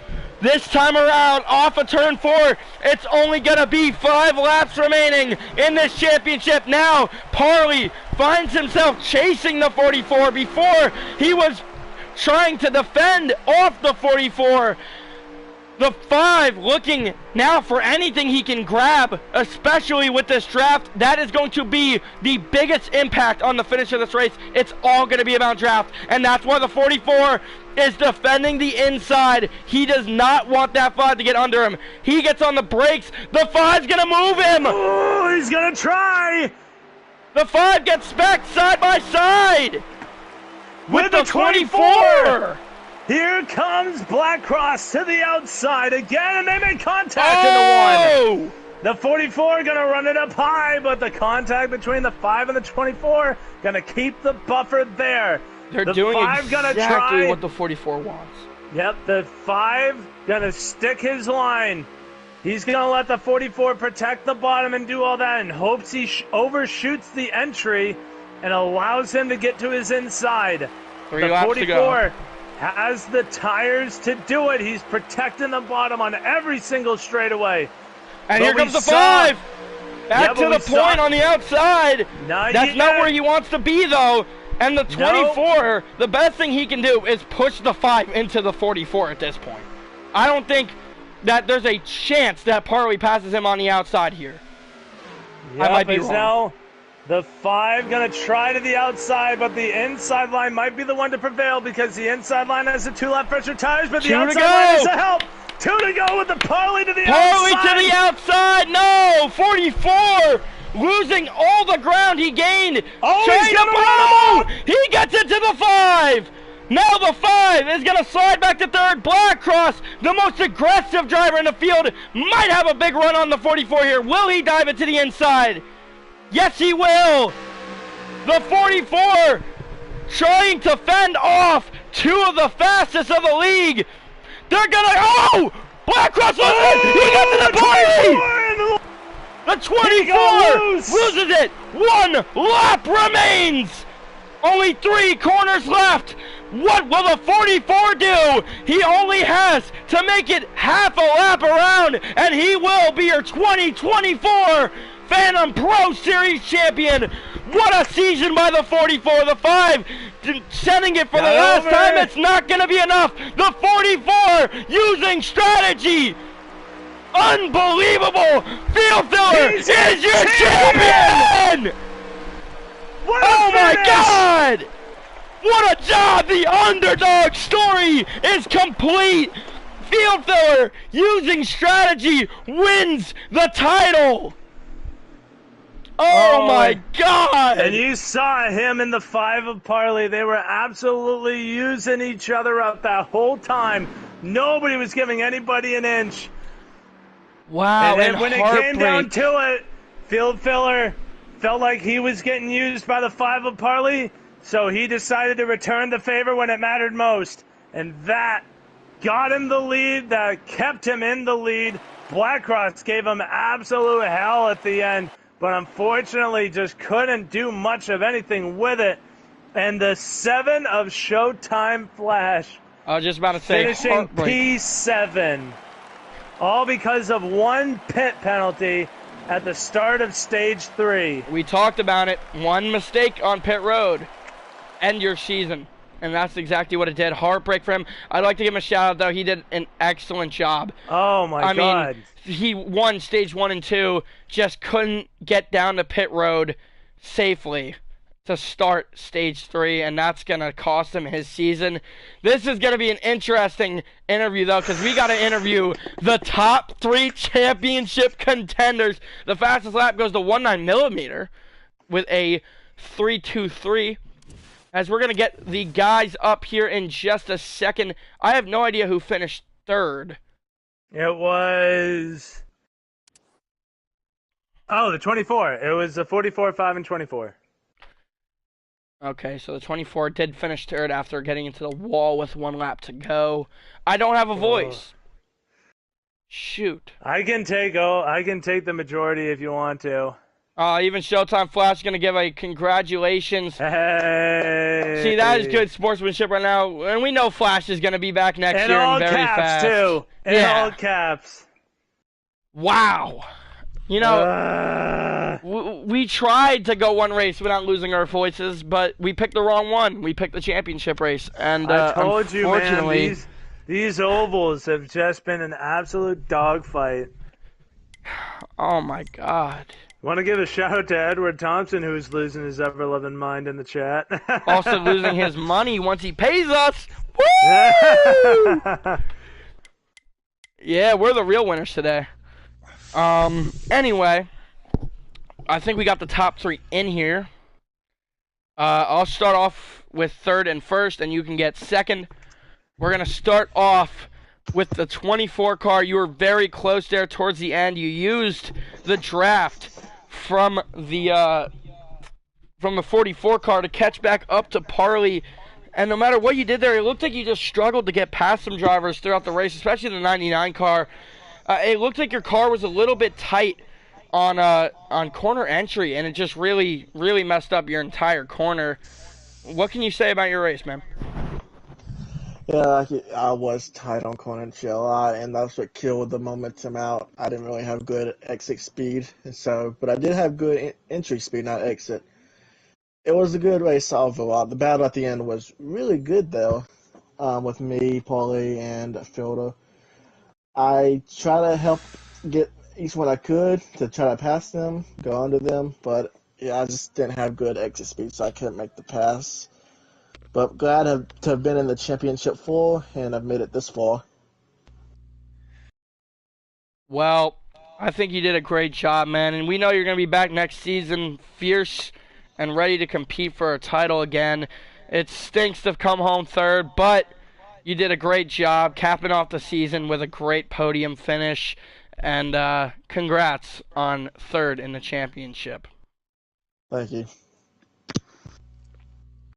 This time around, off of turn 4, it's only going to be 5 laps remaining in this championship. Now, Parley finds himself chasing the 44 before he was trying to defend off the 44. The 5 looking now for anything he can grab, especially with this draft. That is going to be the biggest impact on the finish of this race. It's all going to be about draft, and that's why the 44 is defending the inside. He does not want that 5 to get under him. He gets on the brakes. The 5's going to move him. Oh, he's going to try. The 5 gets specced side by side with the 24. Here comes Black Cross to the outside again, and they make contact in the 1. The 44 going to run it up high, but the contact between the 5 and the 24 going to keep the buffer there. They're the doing 5 gonna exactly try. what the 44 wants. Yep, the 5 going to stick his line. He's going to let the 44 protect the bottom and do all that in hopes he overshoots the entry and allows him to get to his inside. 3 the laps 44 to go. Has the tires to do it. He's protecting the bottom on every single straightaway. And here comes the 5. Back to the point on the outside. That's not where he wants to be, though. And the 24, the best thing he can do is push the 5 into the 44 at this point. I don't think that there's a chance that Parley passes him on the outside here. Yep, I might be wrong. Now the 5 going to try to the outside, but the inside line might be the one to prevail because the inside line has the 2-lap pressure tires, but the outside line is a help. 2 to go with the Parley to the outside. Parley to the outside. No, 44 losing all the ground he gained. Oh, he's going to run him out. He gets it to the 5. Now the 5 is going to slide back to 3rd. Black Cross, the most aggressive driver in the field, might have a big run on the 44 here. Will he dive it to the inside? Yes, he will. The 44 trying to fend off 2 of the fastest of the league. They're going to... Oh! Black Cross loses it. He got to the Parley. The 24 loses it. 1 lap remains. Only 3 corners left. What will the 44 do? He only has to make it half a lap around, and he will be your 2024 Phantom Pro Series champion. What a season by the 44. The 5 sending it for the last time. It's not going to be enough. The 44 using strategy. Unbelievable. Field Filler is your champion. Oh my God. What a job. The underdog story is complete. Field Filler using strategy wins the title. Oh my God! And you saw him in the 5 of Parley. They were absolutely using each other up that whole time. Nobody was giving anybody an inch. Wow, and then when it came down to it, Field Filler felt like he was getting used by the 5 of Parley, so he decided to return the favor when it mattered most. And that got him the lead, that kept him in the lead. Blackrock gave him absolute hell at the end, but unfortunately just couldn't do much of anything with it. And the 7 of Showtime Flash, I was just about to say, finishing P7, all because of 1 pit penalty at the start of stage 3. We talked about it. 1 mistake on pit road. End your season. And that's exactly what it did. Heartbreak for him. I'd like to give him a shout out, though. He did an excellent job. Oh, my God. I mean, he won stage 1 and 2, just couldn't get down to pit road safely to start stage 3, and that's going to cost him his season. This is going to be an interesting interview, though, because we got to interview the top 3 championship contenders. The fastest lap goes to 19mm with a 3:23. As we're going to get the guys up here in just a second. I have no idea who finished 3rd. It was... Oh, the 24. It was the 44, 5, and 24. Okay, so the 24 did finish 3rd after getting into the wall with 1 lap to go. I don't have a voice. Shoot. I can take the majority if you want to. Even Showtime Flash is going to give a congratulations. Hey. See, that is good sportsmanship right now. And we know Flash is going to be back next In year all and very caps, fast. too. In all caps. Wow. You know, we tried to go one race without losing our voices, but we picked the wrong one. We picked the championship race. And I told you, man, these ovals have just been an absolute dogfight. Oh, my God. Want to give a shout out to Edward Thompson, who's losing his ever-loving mind in the chat. Also losing his money once he pays us. Woo! Yeah, we're the real winners today. Anyway, I think we got the top 3 in here. I'll start off with third and first, and you can get second. We're going to start off with the 24 car. You were very close there towards the end. You used the draft from the 44 car to catch back up to Parley. And no matter what you did there, it looked like you just struggled to get past some drivers throughout the race, especially the 99 car. It looked like your car was a little bit tight on corner entry, and it just really, really messed up your entire corner. What can you say about your race, man? Yeah, I was tight on corner entry a lot, and that's what killed the momentum out. I didn't really have good exit speed, but I did have good entry speed, not exit. It was a good race overall. The battle at the end was really good, though, with me, Paulie, and Fielder. I try to help get each one I could to try to pass them, go under them, but yeah, I just didn't have good exit speed, so I couldn't make the pass. But glad to have been in the championship 4, and I've made it this far. Well, I think you did a great job, man, and we know you're going to be back next season, fierce and ready to compete for a title again. It stinks to come home third, but you did a great job capping off the season with a great podium finish, and congrats on third in the championship. Thank you.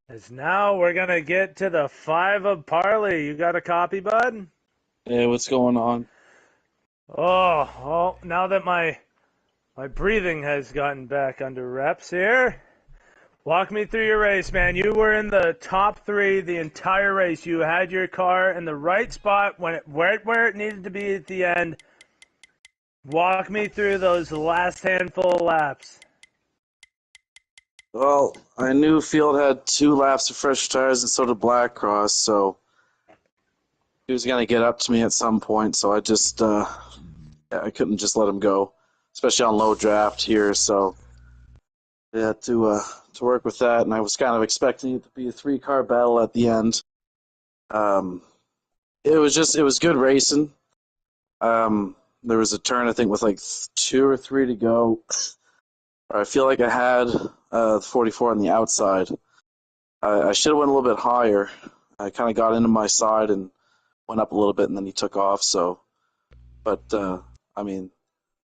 As now we're going to get to the 5 of Parley. You got a copy, bud? Hey, what's going on? Oh, now that my breathing has gotten back under reps here. Walk me through your race, man. You were in the top 3 the entire race. You had your car in the right spot where it needed to be at the end. Walk me through those last handful of laps. Well, I knew Field had 2 laps of fresh tires and so did Blackcross, so he was going to get up to me at some point, so I just, I couldn't just let him go, especially on low draft here, so I had to work with that, and I was kind of expecting it to be a 3-car battle at the end. It was good racing. There was a turn, I think, with like 2 or 3 to go. I feel like I had the 44 on the outside. I should have went a little bit higher. I kind of got into my side and went up a little bit, and then he took off. But I mean,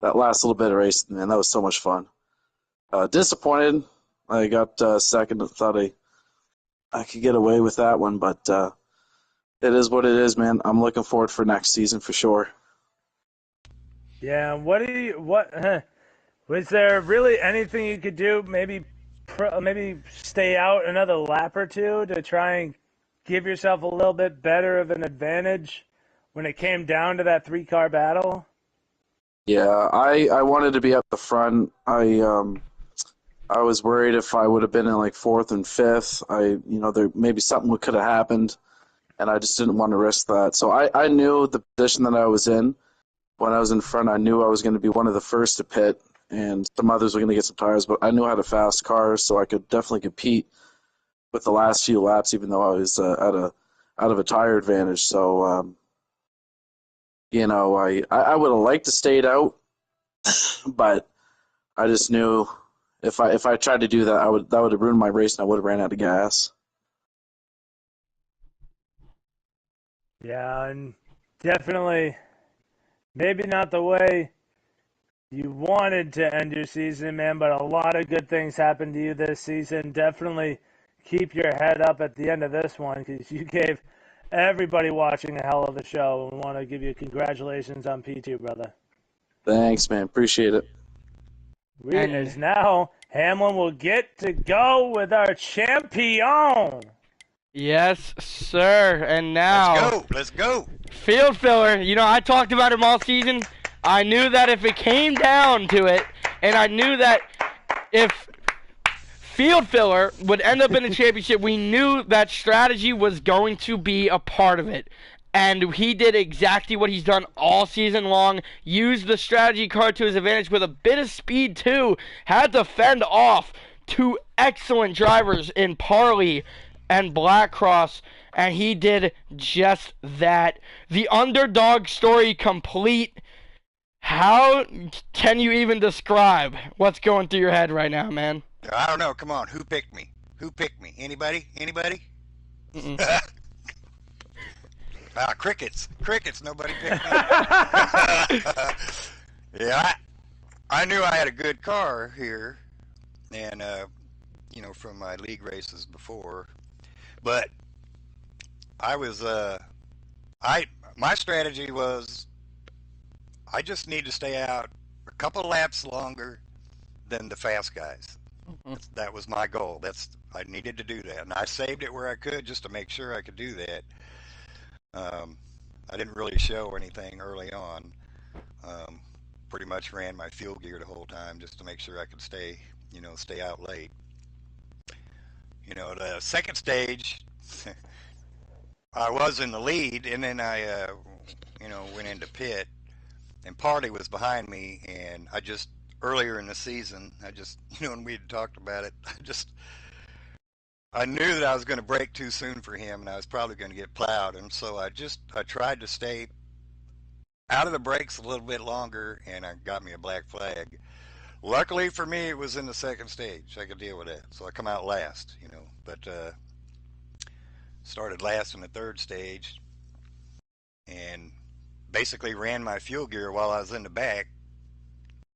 that last little bit of racing, man, that was so much fun. Disappointed. I got second. I thought I could get away with that one, but it is what it is, man. I'm looking forward for next season for sure. Yeah, was there really anything you could do? Maybe stay out another lap or 2 to try and give yourself a little bit better of an advantage when it came down to that 3-car battle? Yeah, I wanted to be up the front. I was worried if I would have been in like 4th and 5th. There maybe something could have happened, and I just didn't want to risk that. So I knew the position that I was in. When I was in front, I knew I was going to be one of the first to pit, and some others were going to get some tires, but I knew I had a fast car, so I could definitely compete with the last few laps, even though I was out of a tire advantage. So, I would have liked to stayed out, but I just knew if I tried to do that, that would have ruined my race, and I would have ran out of gas. Yeah, and definitely maybe not the way you wanted to end your season, man, but a lot of good things happened to you this season. Definitely keep your head up at the end of this one because you gave everybody watching a hell of a show. We want to give you congratulations on P2, brother. Thanks, man. Appreciate it. As now, Hamlin will get to go with our champion. Yes, sir. And now, Let's go. field filler. You know, I talked about him all season. I knew that if it came down to it, and I knew that if field filler would end up in the championship, we knew that strategy was going to be a part of it. And he did exactly what he's done all season long. Used the strategy card to his advantage with a bit of speed, too. Had to fend off two excellent drivers in Parley and Blackcross. And he did just that. The underdog story complete. How can you even describe what's going through your head right now, man? I don't know. Come on. Who picked me? Anybody? Crickets. Nobody picked me. Yeah, I knew I had a good car here, and from my league races before, but my strategy was I just need to stay out a couple laps longer than the fast guys. That was my goal. I needed to do that, and I saved it where I could just to make sure I could do that. I didn't really show anything early on. Pretty much ran my fuel gear the whole time just to make sure I could stay out late. The second stage, I was in the lead, and then I, went into pit, and Party was behind me, and earlier in the season, when we had talked about it, I knew that I was going to brake too soon for him, and I was probably going to get plowed, and so I tried to stay out of the brakes a little bit longer, and I got me a black flag. Luckily for me, it was in the second stage. I could deal with that, so I come out last, but started last in the third stage, and basically ran my fuel gear while I was in the back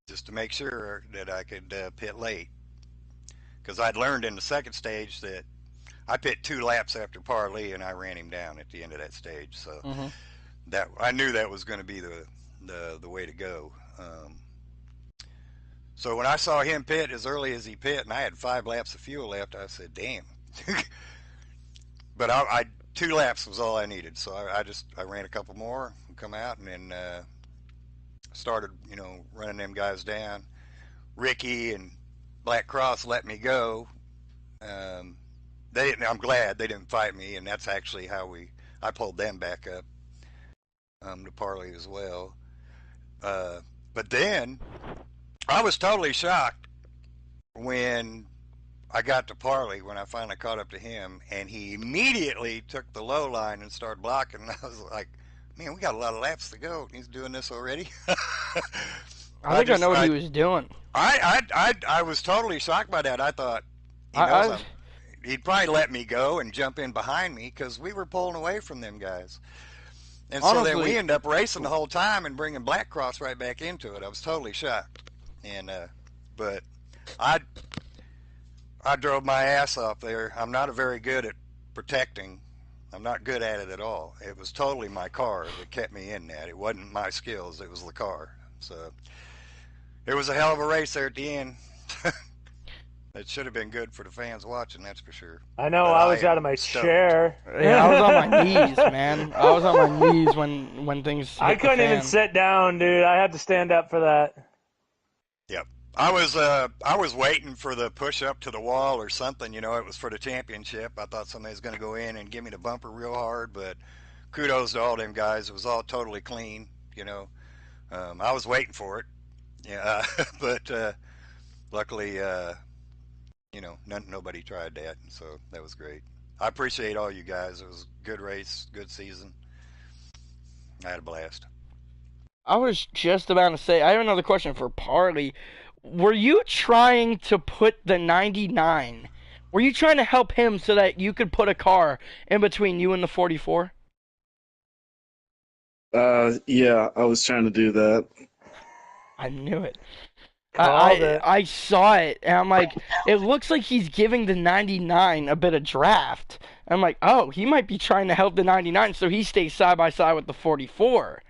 just to make sure that I could pit late. Because I'd learned in the second stage that I pit 2 laps after Parley, and I ran him down at the end of that stage. So that I knew that was going to be the way to go. So when I saw him pit as early as he pit, and I had 5 laps of fuel left, I said, "Damn!" But 2 laps was all I needed, so I ran a couple more, and come out, and then started running them guys down. Ricky and Black Cross let me go. I'm glad they didn't fight me, and that's actually how I pulled them back up to Parley as well. But then I was totally shocked when I got to Parley, when I finally caught up to him, and he immediately took the low line and started blocking. And I was like, "Man, we got a lot of laps to go. He's doing this already." I know what he was doing. I was totally shocked by that. I thought he'd probably let me go and jump in behind me because we were pulling away from them guys. And honestly, so then we ended up racing the whole time and bringing Black Cross right back into it. I was totally shocked. And but I drove my ass off there. I'm not very good at protecting. I'm not good at it at all. It was totally my car that kept me in that. It wasn't my skills. It was the car. So it was a hell of a race there at the end. It should have been good for the fans watching, that's for sure. I know, I was out of my chair. Yeah, I was on my knees, man. I was on my knees when things hit I couldn't even sit down, dude. I had to stand up for that. Yep. I was waiting for the push up to the wall or something, it was for the championship. I thought somebody was going to go in and give me the bumper real hard, but kudos to all them guys. It was all totally clean, I was waiting for it. Yeah, but luckily nobody tried that, so that was great. I appreciate all you guys. It was a good race, good season. I had a blast. I was just about to say, I have another question for Parley. Were you trying to put the 99? Were you trying to help him so that you could put a car in between you and the 44? Yeah, I was trying to do that. I knew it. Called it. I saw it, and I'm like, it looks like he's giving the 99 a bit of draft. I'm like, oh, he might be trying to help the 99 so he stays side by side with the 44.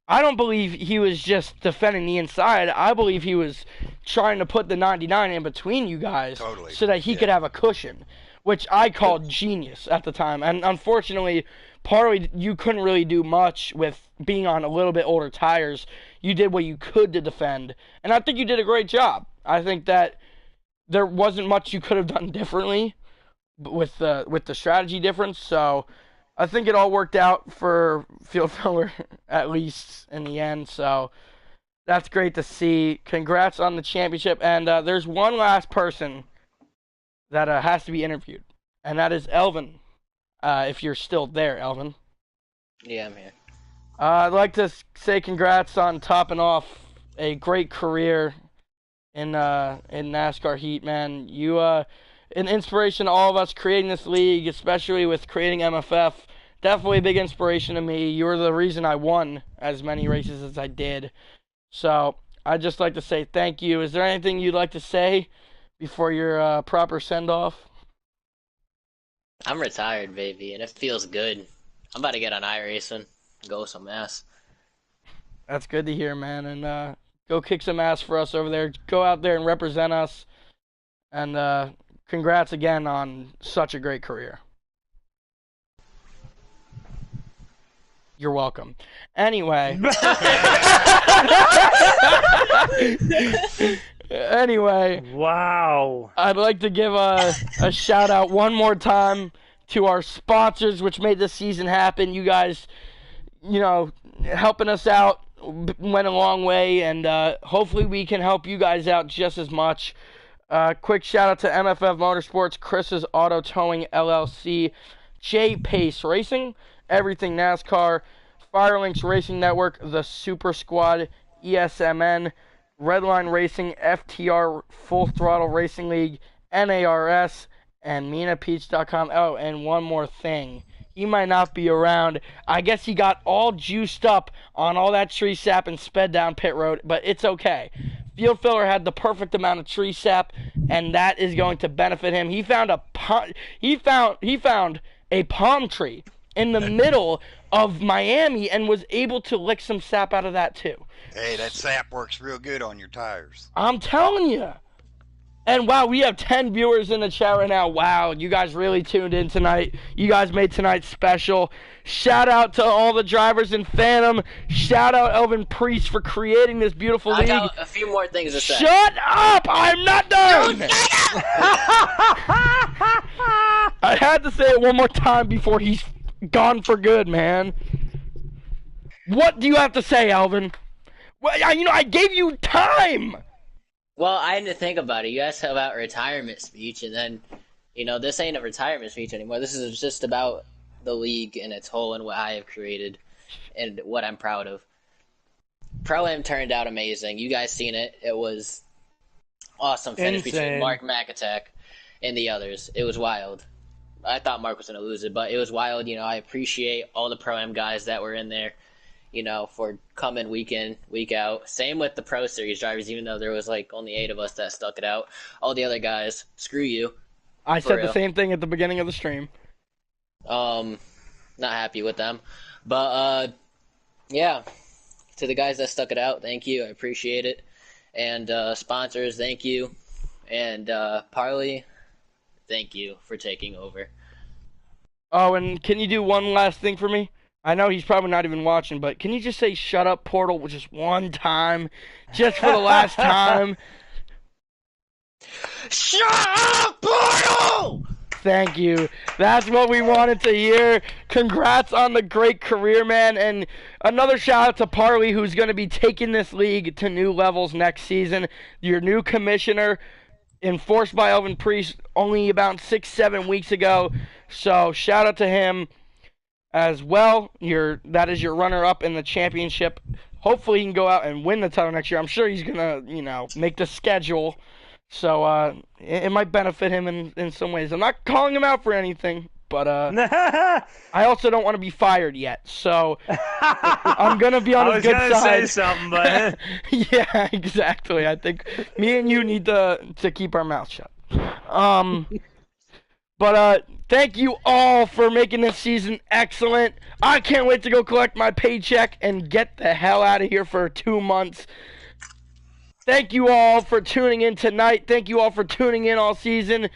I don't believe he was just defending the inside. I believe he was trying to put the 99 in between you guys so that he could have a cushion, which I called genius at the time. And unfortunately, partly you couldn't really do much with being on a little bit older tires. You did what you could to defend, and I think you did a great job. I think that there wasn't much you could have done differently with the strategy difference, so I think it all worked out for Field Filler, at least in the end, so that's great to see. Congrats on the championship, and there's one last person that has to be interviewed, and that is Elvin, if you're still there, Elvin. Yeah, I'm here. I'd like to say congrats on topping off a great career in NASCAR Heat, man. You an inspiration to all of us creating this league, especially with creating MFF. Definitely a big inspiration to me. You were the reason I won as many races as I did. So I'd just like to say thank you. Is there anything you'd like to say before your proper send-off? I'm retired, baby, and it feels good. I'm about to get on iRacing, go some ass. That's good to hear, man. And go kick some ass for us over there. Go out there and represent us. And congrats again on such a great career. You're welcome. Anyway. Anyway. Wow. I'd like to give a shout out one more time to our sponsors, which made this season happen. You guys, helping us out went a long way, and hopefully we can help you guys out just as much. Quick shout out to MFF Motorsports, Chris's Auto Towing LLC, J Pace Racing, Everything NASCAR, Firelinks Racing Network, The Super Squad, ESMN, Redline Racing, FTR Full Throttle Racing League, NARS, and MinaPeach.com. Oh, and one more thing. He might not be around. I guess he got all juiced up on all that tree sap and sped down pit road, but it's okay. Field Filler had the perfect amount of tree sap, and that is going to benefit him. He found a palm tree in the middle of Miami and was able to lick some sap out of that too. Hey, that sap works real good on your tires. I'm telling you. And wow, we have 10 viewers in the chat right now. Wow, you guys really tuned in tonight. You guys made tonight special. Shout out to all the drivers in Phantom. Shout out Elvin Priest for creating this beautiful league. I got a few more things to say. Shut up! I'm not done! I had to say it one more time before he's gone for good, man. What do you have to say, Elvin? Well, I gave you time! Well, I had to think about it. You asked about retirement speech, and then, this ain't a retirement speech anymore. This is just about the league and its whole and what I have created and what I'm proud of. Pro-Am turned out amazing. You guys seen it. It was awesome finish between Mark McAttack and the others. It was wild. I thought Mark was going to lose it, but it was wild. I appreciate all the Pro-Am guys that were in there, for coming week in, week out. Same with the Pro Series drivers, even though there was only 8 of us that stuck it out. All the other guys, screw you. I said the same thing at the beginning of the stream. Not happy with them. But, yeah, to the guys that stuck it out, thank you. I appreciate it. And sponsors, thank you. And Parley, thank you for taking over. Oh, and can you do one last thing for me? I know he's probably not even watching, but can you just say shut up, Portal, just one time? Just for the last time? Shut up, Portal! Thank you. That's what we wanted to hear. Congrats on the great career, man. And another shout out to Parley, who's going to be taking this league to new levels next season. Your new commissioner, enforced by Elvin Priest only about 6-7 weeks ago. So shout out to him as well. That is your runner-up in the championship. Hopefully he can go out and win the title next year. I'm sure he's gonna, make the schedule. So it might benefit him in some ways. I'm not calling him out for anything, But I also don't want to be fired yet, so I'm gonna be on his good side. I was gonna say something, but yeah, exactly. I think me and you need to keep our mouth shut. But thank you all for making this season excellent. I can't wait to go collect my paycheck and get the hell out of here for 2 months. Thank you all for tuning in tonight. Thank you all for tuning in all season.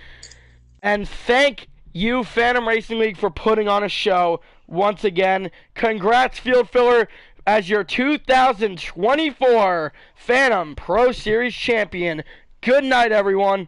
And thank you, Phantom Racing League, for putting on a show once again. Congrats, Field Filler, as your 2024 Phantom Pro Series champion. Good night, everyone.